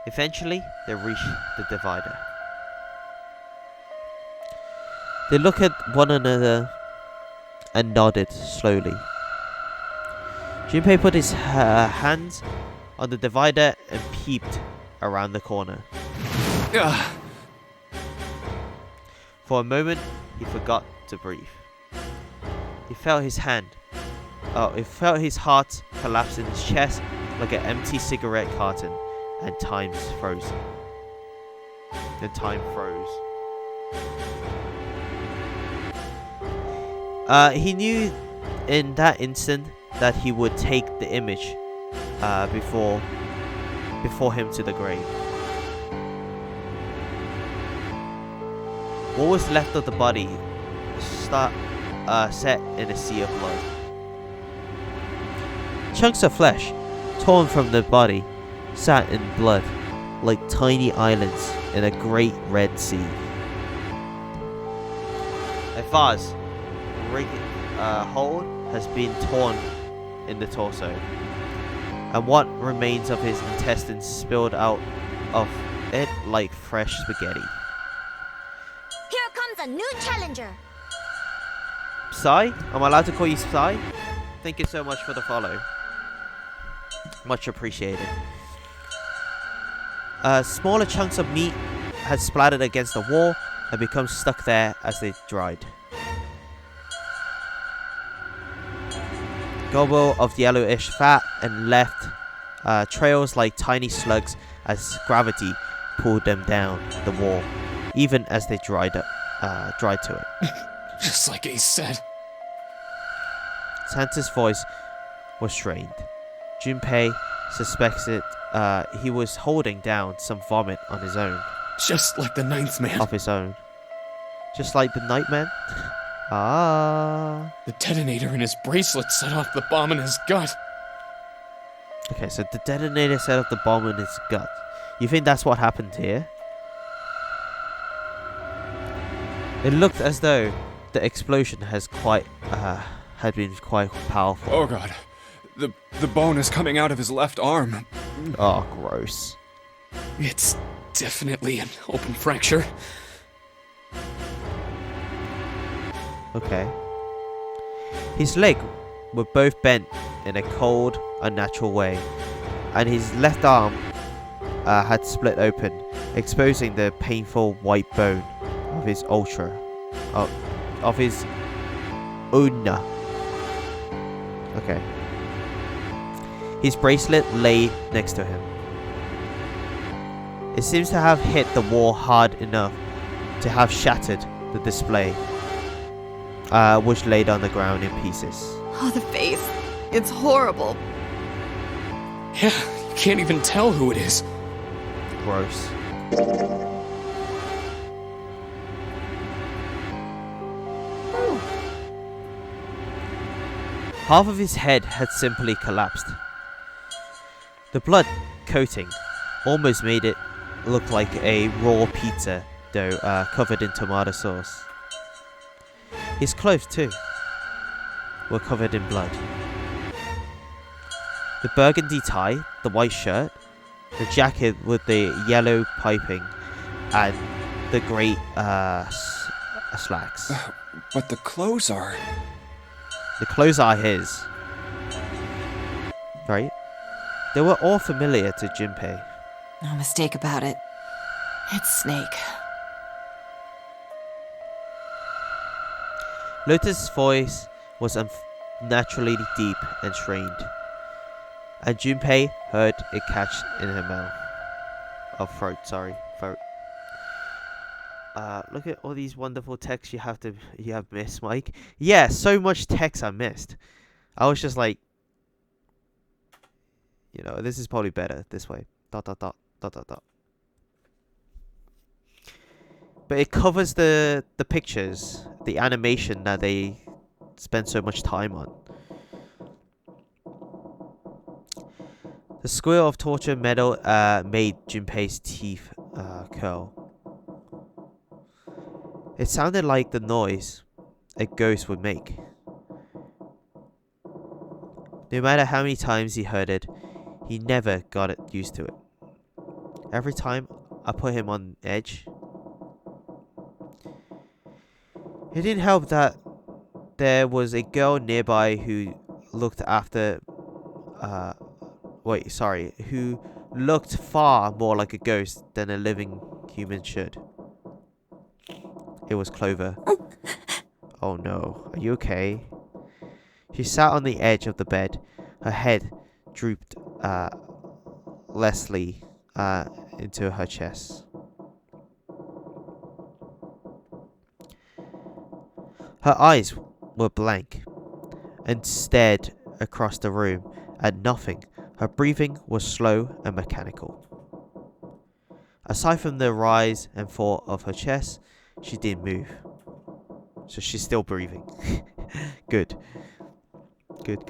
Eventually, they reached the divider. They looked at one another and nodded slowly. Junpei put his hands on the divider and peeped around the corner. Ugh. For a moment, he forgot to breathe. He felt his hand. He felt his heart collapse in his chest like an empty cigarette carton, and time froze. He knew in that instant that he would take the image before him to the grave. What was left of the body set in a sea of blood. Chunks of flesh, torn from the body, sat in blood like tiny islands in a great red sea. A vase hole has been torn in the torso, and what remains of his intestines spilled out of it like fresh spaghetti. Here comes a new challenger. Psy? Am I allowed to call you Psy? Thank you so much for the follow. Much appreciated. Smaller chunks of meat had splattered against the wall and become stuck there as they dried. Gobble of yellowish fat and left trails like tiny slugs as gravity pulled them down the wall, even as they dried to it. Just like he said. Santa's voice was strained. Junpei suspected he was holding down some vomit on his own. Just like the Ninth Man. Of his own. Just like the Nightman? Ah. The detonator in his bracelet set off the bomb in his gut. Okay, so the detonator set off the bomb in his gut. You think that's what happened here? It looked as though the explosion had been quite powerful. Oh god. The bone is coming out of his left arm. Oh, gross. It's definitely an open fracture. Okay. His legs were both bent in a cold, unnatural way, and his left arm had split open, exposing the painful white bone of his ulna. Okay. His bracelet lay next to him. It seems to have hit the wall hard enough to have shattered the display, which laid on the ground in pieces. Oh, the face. It's horrible. Yeah, you can't even tell who it is. Gross. Half of his head had simply collapsed. The blood coating almost made it look like a raw pizza dough covered in tomato sauce. His clothes, too, were covered in blood. The burgundy tie, the white shirt, the jacket with the yellow piping, and the great slacks. But the clothes are... The clothes are his. Right? They were all familiar to Junpei. No mistake about it. It's Snake. Lotus' voice was unnaturally deep and strained, and Junpei heard it catch in her mouth. Oh, throat, sorry. Throat. Look at all these wonderful texts you have missed, Mike. Yeah, so much text I missed. I was just like, you know, this is probably better this way. ... But it covers the pictures, the animation that they spend so much time on. The squeal of torture metal made Junpei's teeth curl. It sounded like the noise a ghost would make. No matter how many times he heard it, he never got used to it. Every time I put him on edge, it didn't help that there was a girl nearby who looked who looked far more like a ghost than a living human should. It was Clover. Oh no, are you okay? She sat on the edge of the bed, her head drooped lessly into her chest. Her eyes were blank and stared across the room at nothing. Her breathing was slow and mechanical. Aside from the rise and fall of her chest, she didn't move. So she's still breathing. Good. Good.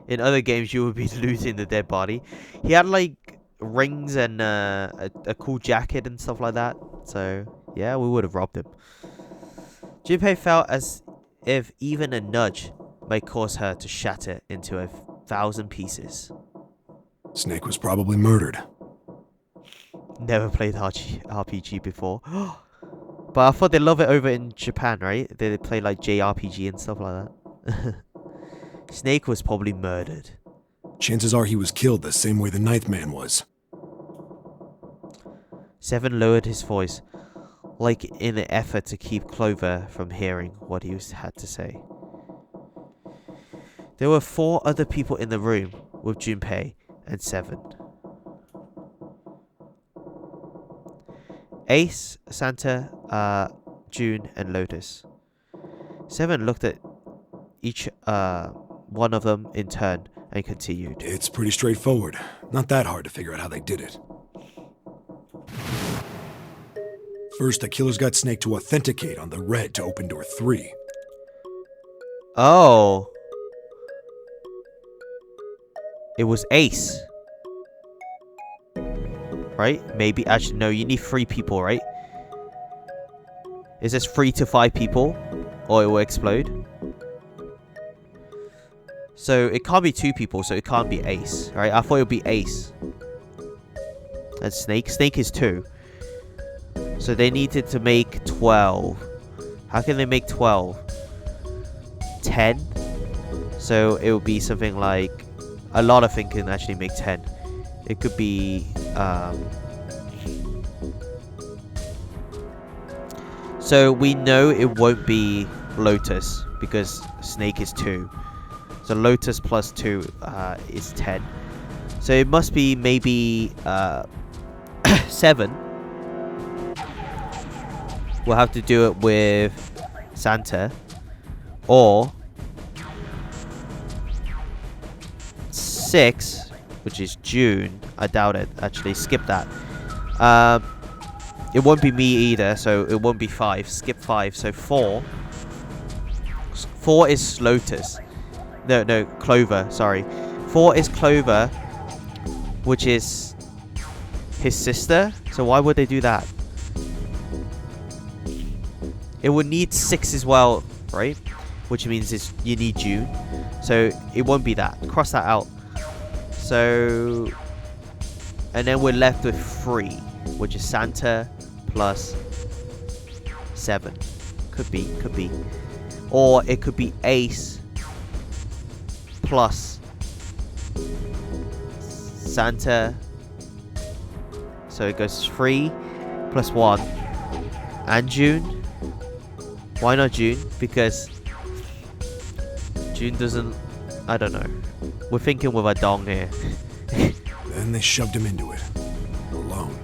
In other games, you would be losing the dead body. He had like rings and a cool jacket and stuff like that. So yeah, we would have robbed him. Junpei felt as if even a nudge might cause her to shatter into 1,000 pieces. Snake was probably murdered. Never played RPG before. But I thought they love it over in Japan, right? They play like JRPG and stuff like that. Snake was probably murdered. Chances are he was killed the same way the Ninth Man was. Seven lowered his voice, like in an effort to keep Clover from hearing what he had to say. There were 4 other people in the room with Junpei and Seven. Ace, Santa, June, and Lotus. Seven looked at each one of them in turn and continued. It's pretty straightforward. Not that hard to figure out how they did it. First, the killers got Snake to authenticate on the red to open door 3. Oh. It was Ace. Right? Maybe. Actually, no, you need 3 people, right? Is this 3 to 5 people? Or it will explode? So, it can't be 2 people, so it can't be Ace, right? I thought it would be Ace. And Snake. Snake is 2. So, they needed to make 12. How can they make 12? 10? So, it would be something like... A lot of things can actually make 10. It could be... So we know it won't be Lotus because Snake is 2. So Lotus plus 2 is 10. So it must be maybe 7. We'll have to do it with Santa. Or 6, which is June. I doubt it. Actually, skip that. It won't be me either, so it won't be 5. Skip 5. So 4. 4 is Lotus. No, Clover. Sorry. 4 is Clover, which is his sister. So why would they do that? It would need 6 as well, right? Which means you need June. So it won't be that. Cross that out. So And then we're left with 3, which is Santa plus 7. Could be. Or it could be Ace plus Santa. So it goes 3 plus 1. And June. Why not June? Because June doesn't... I don't know. We're thinking with a dong here. Then they shoved him into it. Alone.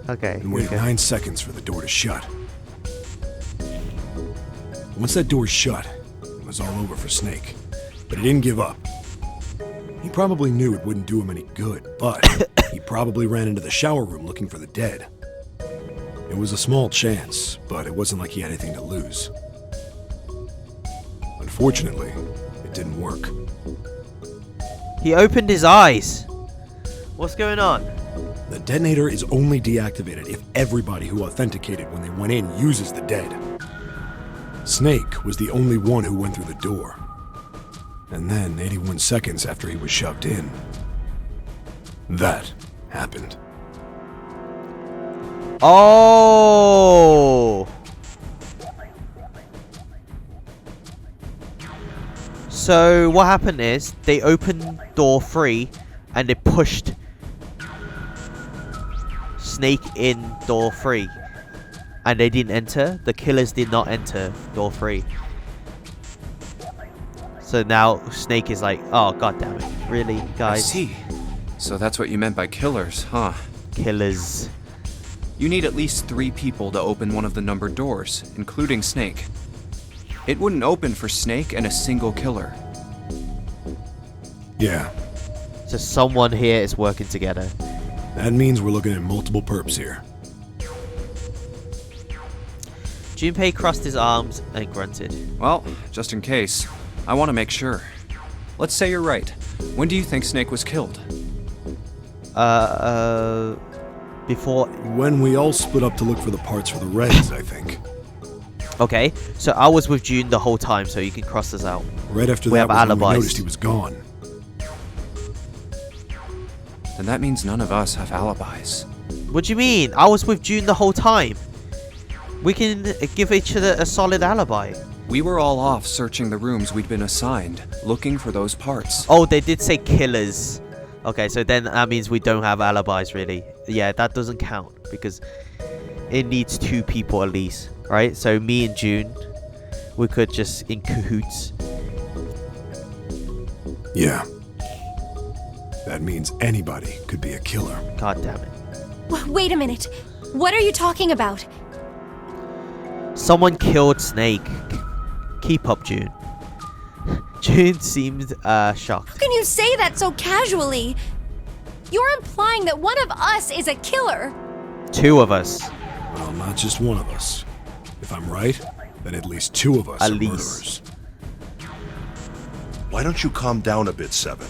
Okay. And waited 9 seconds for the door to shut. Once that door shut, it was all over for Snake. But he didn't give up. He probably knew it wouldn't do him any good, but he probably ran into the shower room looking for the dead. It was a small chance, but it wasn't like he had anything to lose. Unfortunately, it didn't work. He opened his eyes. What's going on? The detonator is only deactivated if everybody who authenticated when they went in uses the dead. Snake was the only one who went through the door. And then, 81 seconds after he was shoved in, that happened. Oh! So what happened is they opened door 3 and they pushed Snake in door 3 and they didn't enter. The killers did not enter door 3. So now Snake is like, oh god damn it, really, guys? I see. So that's what you meant by killers, huh? Killers. You need at least 3 people to open one of the numbered doors, including Snake. It wouldn't open for Snake and a single killer. Yeah. So someone here is working together. That means we're looking at multiple perps here. Junpei crossed his arms and grunted. Well, just in case, I want to make sure. Let's say you're right. When do you think Snake was killed? Before... When we all split up to look for the parts for the Reds, I think. Okay, so I was with June the whole time, so you can cross this out. Right after we that have was when we alibis. noticed he was gone. Then that means none of us have alibis. What do you mean? I was with June the whole time. We can give each other a solid alibi. We were all off searching the rooms we'd been assigned, looking for those parts. Oh, they did say killers. Okay, so then that means we don't have alibis, really. Yeah, that doesn't count, because it needs 2 people at least, right? So me and June, we could just in cahoots. Yeah. That means anybody could be a killer. God damn it. Wait a minute. What are you talking about? Someone killed Snake. Keep up, June. June seemed shocked. How can you say that so casually? You're implying that one of us is a killer. 2 of us. Well, not just one of us. If I'm right, then at least 2 of us At are least. murderers. Why don't you calm down a bit, Seven?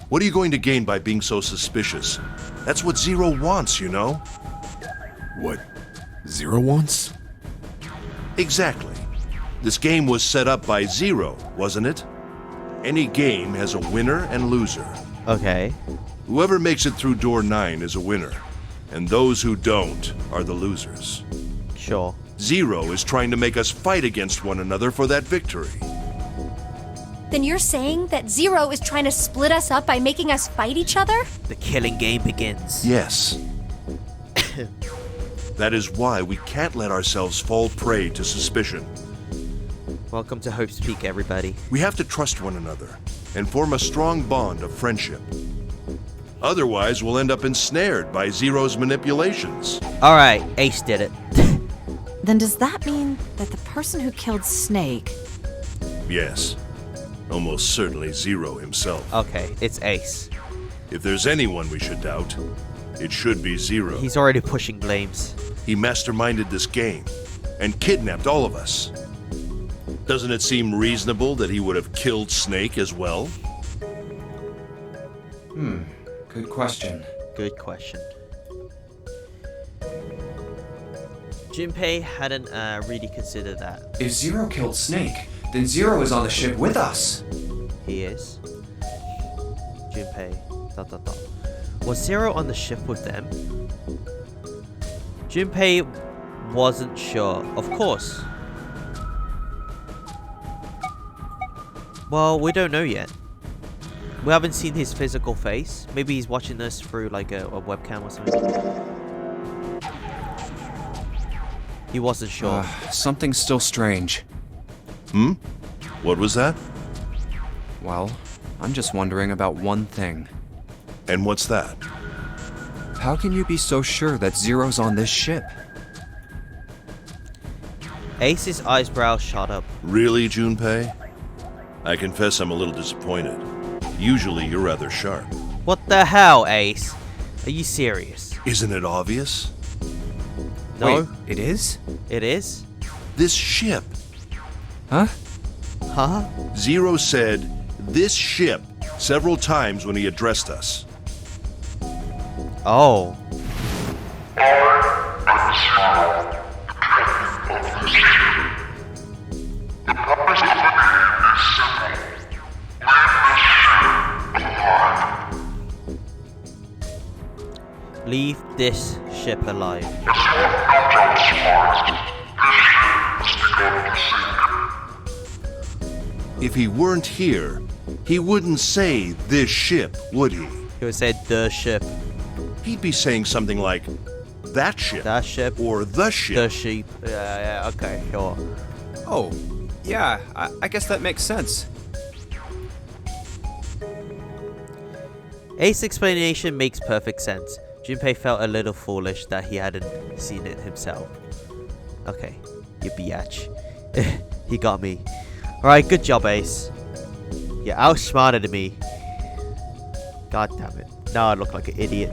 What are you going to gain by being so suspicious? That's what Zero wants, you know? What Zero wants? Exactly. This game was set up by Zero, wasn't it? Any game has a winner and loser. Okay. Whoever makes it through door 9 is a winner, and those who don't are the losers. Sure. Zero is trying to make us fight against one another for that victory. Then you're saying that Zero is trying to split us up by making us fight each other? The killing game begins. Yes. That is why we can't let ourselves fall prey to suspicion. Welcome to Hope's Peak, everybody. We have to trust one another and form a strong bond of friendship. Otherwise, we'll end up ensnared by Zero's manipulations. Alright, Ace did it. Then does that mean that the person who killed Snake... Yes. Almost certainly Zero himself. Okay, it's Ace. If there's anyone we should doubt, it should be Zero. He's already pushing blames. He masterminded this game and kidnapped all of us. Doesn't it seem reasonable that he would have killed Snake as well? Good question. Good question. Junpei hadn't really considered that. If Zero killed Snake, then Zero is on the ship with us. He is. Junpei. ... Was Zero on the ship with them? Junpei wasn't sure. Of course. Well, we don't know yet. We haven't seen his physical face. Maybe he's watching us through like a webcam or something. He wasn't sure. Something's still strange. What was that? Well, I'm just wondering about one thing. And what's that? How can you be so sure that Zero's on this ship? Ace's eyebrows shot up. Really, Junpei? I confess I'm a little disappointed. Usually you're rather sharp. What the hell, Ace? Are you serious? Isn't it obvious? No. Wait, it is? It is? This ship. Huh? Huh? Zero said, this ship, several times when he addressed us. Oh. Leave this ship alive. If he weren't here, he wouldn't say this ship, would he? He would say the ship. He'd be saying something like, that ship. That ship. Or the ship. The sheep. Yeah, okay, sure. Oh, yeah, I guess that makes sense. Ace's explanation makes perfect sense. Junpei felt a little foolish that he hadn't seen it himself. Okay, you biatch. He got me. Alright, good job, Ace. You outsmarted me. God damn it. Now I look like an idiot.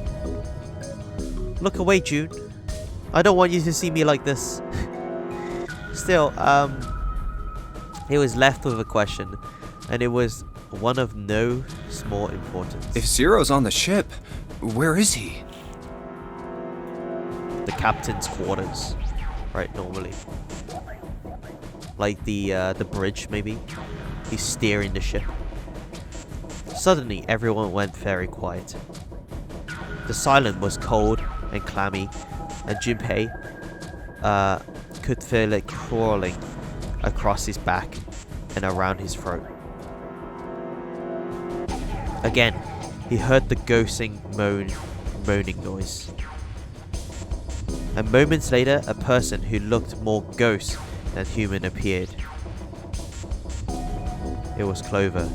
Look away, June. I don't want you to see me like this. Still, he was left with a question, and it was one of no small importance. If Zero's on the ship, where is he? The captain's quarters, right? Normally, like the bridge, maybe. He's steering the ship. Suddenly, everyone went very quiet. The silence was cold and clammy, and Junpei could feel it crawling across his back and around his throat. Again, he heard the ghosting moaning noise. And moments later, a person who looked more ghost than human appeared. It was Clover.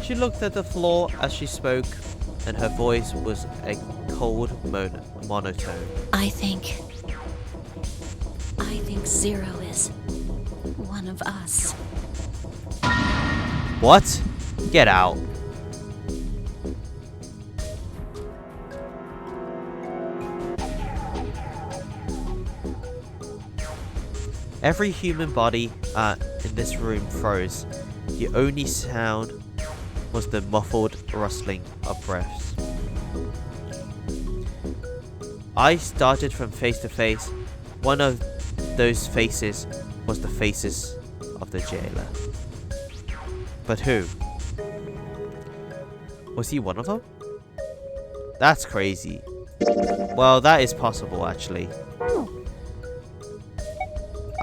She looked at the floor as she spoke, and her voice was a cold monotone. I think Zero is one of us. What? Get out. Every human body in this room froze. The only sound was the muffled rustling of breaths. Eyes darted from face to face. One of those faces was the faces of the jailer. But who? Was he one of them? That's crazy. Well, that is possible, actually.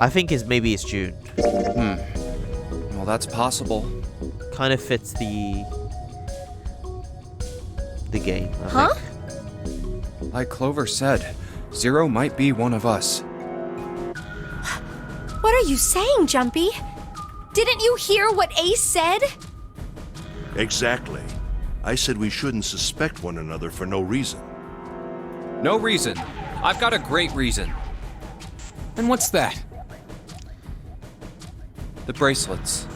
I think maybe it's June. Well, that's possible. Kind of fits the game, I think. Like Clover said, Zero might be one of us. What are you saying, Jumpy? Didn't you hear what Ace said? Exactly. I said we shouldn't suspect one another for no reason. No reason. I've got a great reason. And what's that? The bracelets.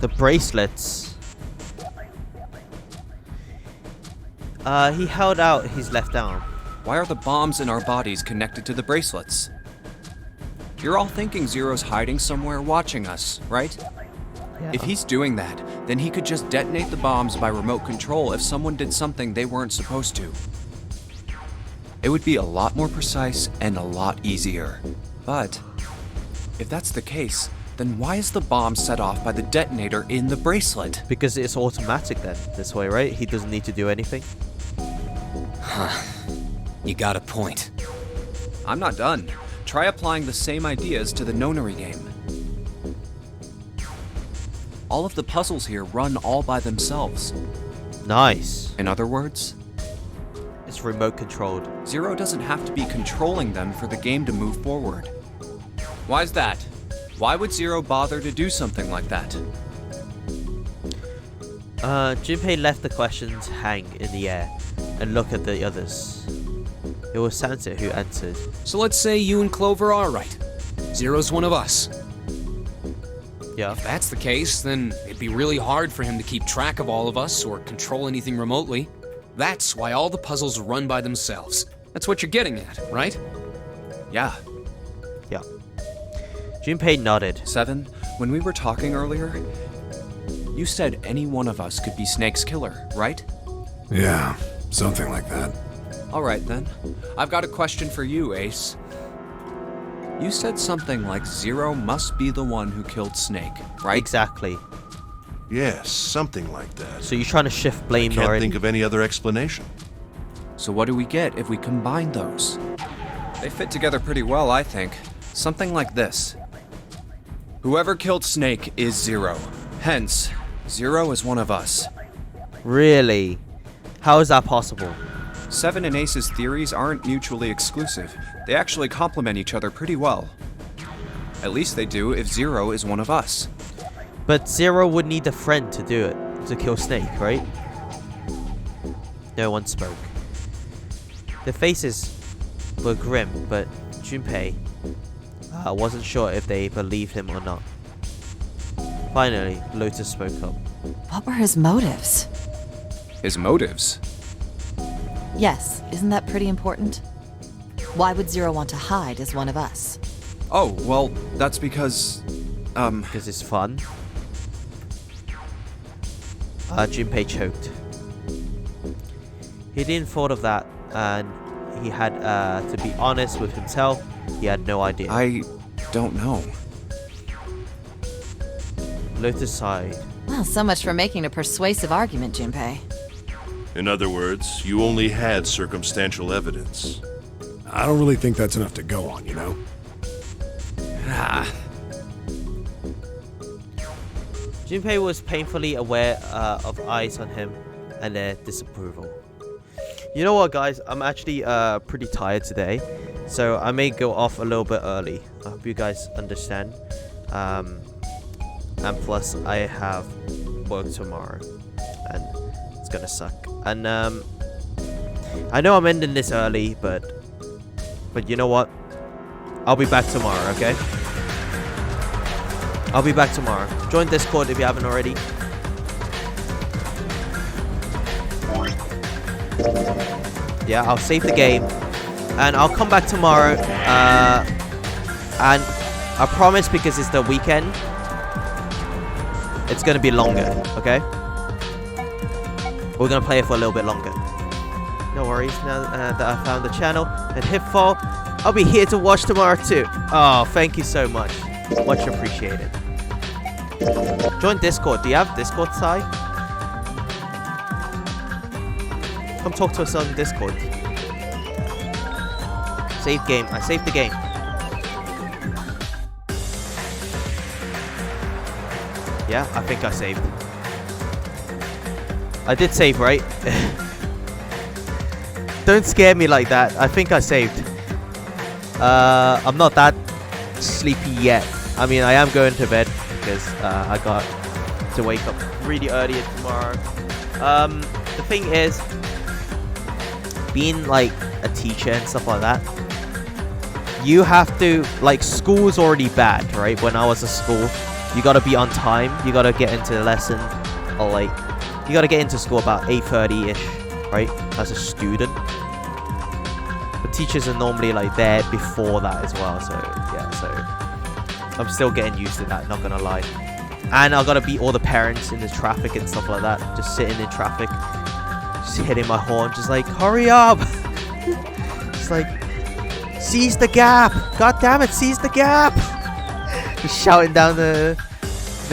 The bracelets. He held out his left arm. Why are the bombs in our bodies connected to the bracelets? You're all thinking Zero's hiding somewhere watching us, right? Yeah. If he's doing that, then he could just detonate the bombs by remote control if someone did something they weren't supposed to. It would be a lot more precise and a lot easier. But if that's the case, Then why is the bomb set off by the detonator in the bracelet? Because it's automatic then, this way, right? He doesn't need to do anything. Huh. You got a point. I'm not done. Try applying the same ideas to the Nonary game. All of the puzzles here run all by themselves. Nice. In other words, It's remote controlled. Zero doesn't have to be controlling them for the game to move forward. Why's that? Why would Zero bother to do something like that? Junpei left the questions hang in the air and look at the others. It was Sansa who answered. So let's say you and Clover are right. Zero's one of us. Yeah. If that's the case, then it'd be really hard for him to keep track of all of us or control anything remotely. That's why all the puzzles run by themselves. That's what you're getting at, right? Yeah. Yeah. Junpei nodded. Seven, when we were talking earlier, you said any one of us could be Snake's killer, right? Yeah, something like that. Alright then. I've got a question for you, Ace. You said something like Zero must be the one who killed Snake, right? Exactly. Yes, something like that. So you're trying to shift blame Can't already? think of any other explanation. So what do we get if we combine those? They fit together pretty well, I think. Something like this. Whoever killed Snake is Zero. Hence, Zero is one of us. Really? How is that possible? Seven and Ace's theories aren't mutually exclusive. They actually complement each other pretty well. At least they do if Zero is one of us. But Zero would need a friend to do it, to kill Snake, right? No one spoke. Their faces were grim, but Junpei wasn't sure if they believed him or not. Finally, Lotus spoke up. What were his motives? His motives? Yes, isn't that pretty important? Why would Zero want to hide as one of us? Oh, well, that's because... Because it's fun. Junpei choked. He didn't thought of that, and he had to be honest with himself. He had no idea. I don't know. Lotus sighed. Well, so much for making a persuasive argument, Junpei. In other words, you only had circumstantial evidence. I don't really think that's enough to go on, you know? Junpei was painfully aware of eyes on him and their disapproval. You know what, guys? I'm actually pretty tired today, so I may go off a little bit early. I hope you guys understand. And plus, I have work tomorrow, and it's gonna suck. And I know I'm ending this early, but you know what? I'll be back tomorrow, okay? I'll be back tomorrow. Join Discord if you haven't already. Yeah, I'll save the game. And I'll come back tomorrow. And I promise, because it's the weekend, it's going to be longer, okay? We're going to play it for a little bit longer. No worries, now that I found the channel and hit follow, I'll be here to watch tomorrow too. Oh, thank you so much. Much appreciated. Join Discord. Do you have Discord, Sai? Come talk to us on Discord. Save game. I saved the game. Yeah, I think I saved. I did save, right? Don't scare me like that. I think I saved. I'm not that sleepy yet. I mean, I am going to bed because I got to wake up really early tomorrow. The thing is, being like a teacher and stuff like that, you have to, like, school's already bad, right? When I was at school, you gotta be on time. You gotta get into the lesson, or like, you gotta get into school about 8:30-ish, right? As a student. But teachers are normally like there before that as well, so yeah, so I'm still getting used to that, not gonna lie. And I gotta beat all the parents in the traffic and stuff like that. Just sitting in traffic, just hitting my horn, just like, hurry up! Just like, seize the gap! God damn it, seize the gap! Just shouting down just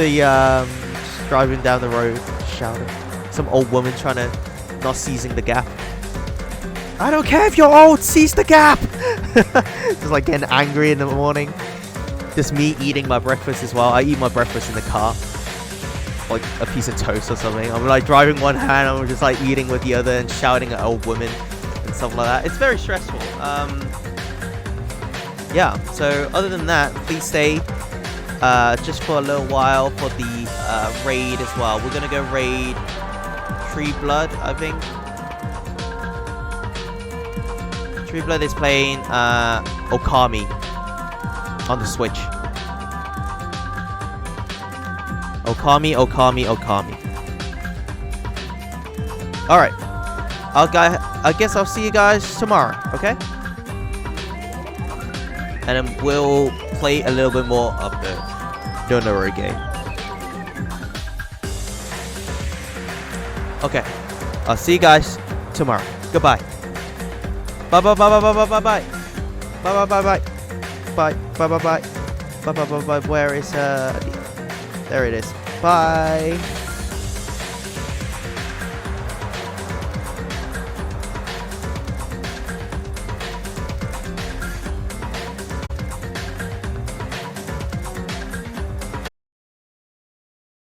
driving down the road, shouting. Some old woman trying to, not seizing the gap. I don't care if you're old, seize the gap! Just like getting angry in the morning. Just me eating my breakfast as well. I eat my breakfast in the car. Like a piece of toast or something. I'm like driving one hand, I'm just like eating with the other and shouting at old women and stuff like that. It's very stressful. Yeah, so other than that, please stay just for a little while for the raid as well. We're gonna go raid Tree Blood, I think. Tree Blood is playing Okami on the Switch. Okami. Alright. I guess I'll see you guys tomorrow, okay? And then we'll play a little bit more of the Nonary game. Okay. I'll see you guys tomorrow. Goodbye. Bye bye bye bye bye bye bye bye bye bye bye bye bye bye bye bye bye bye bye. Where is there it is. Bye.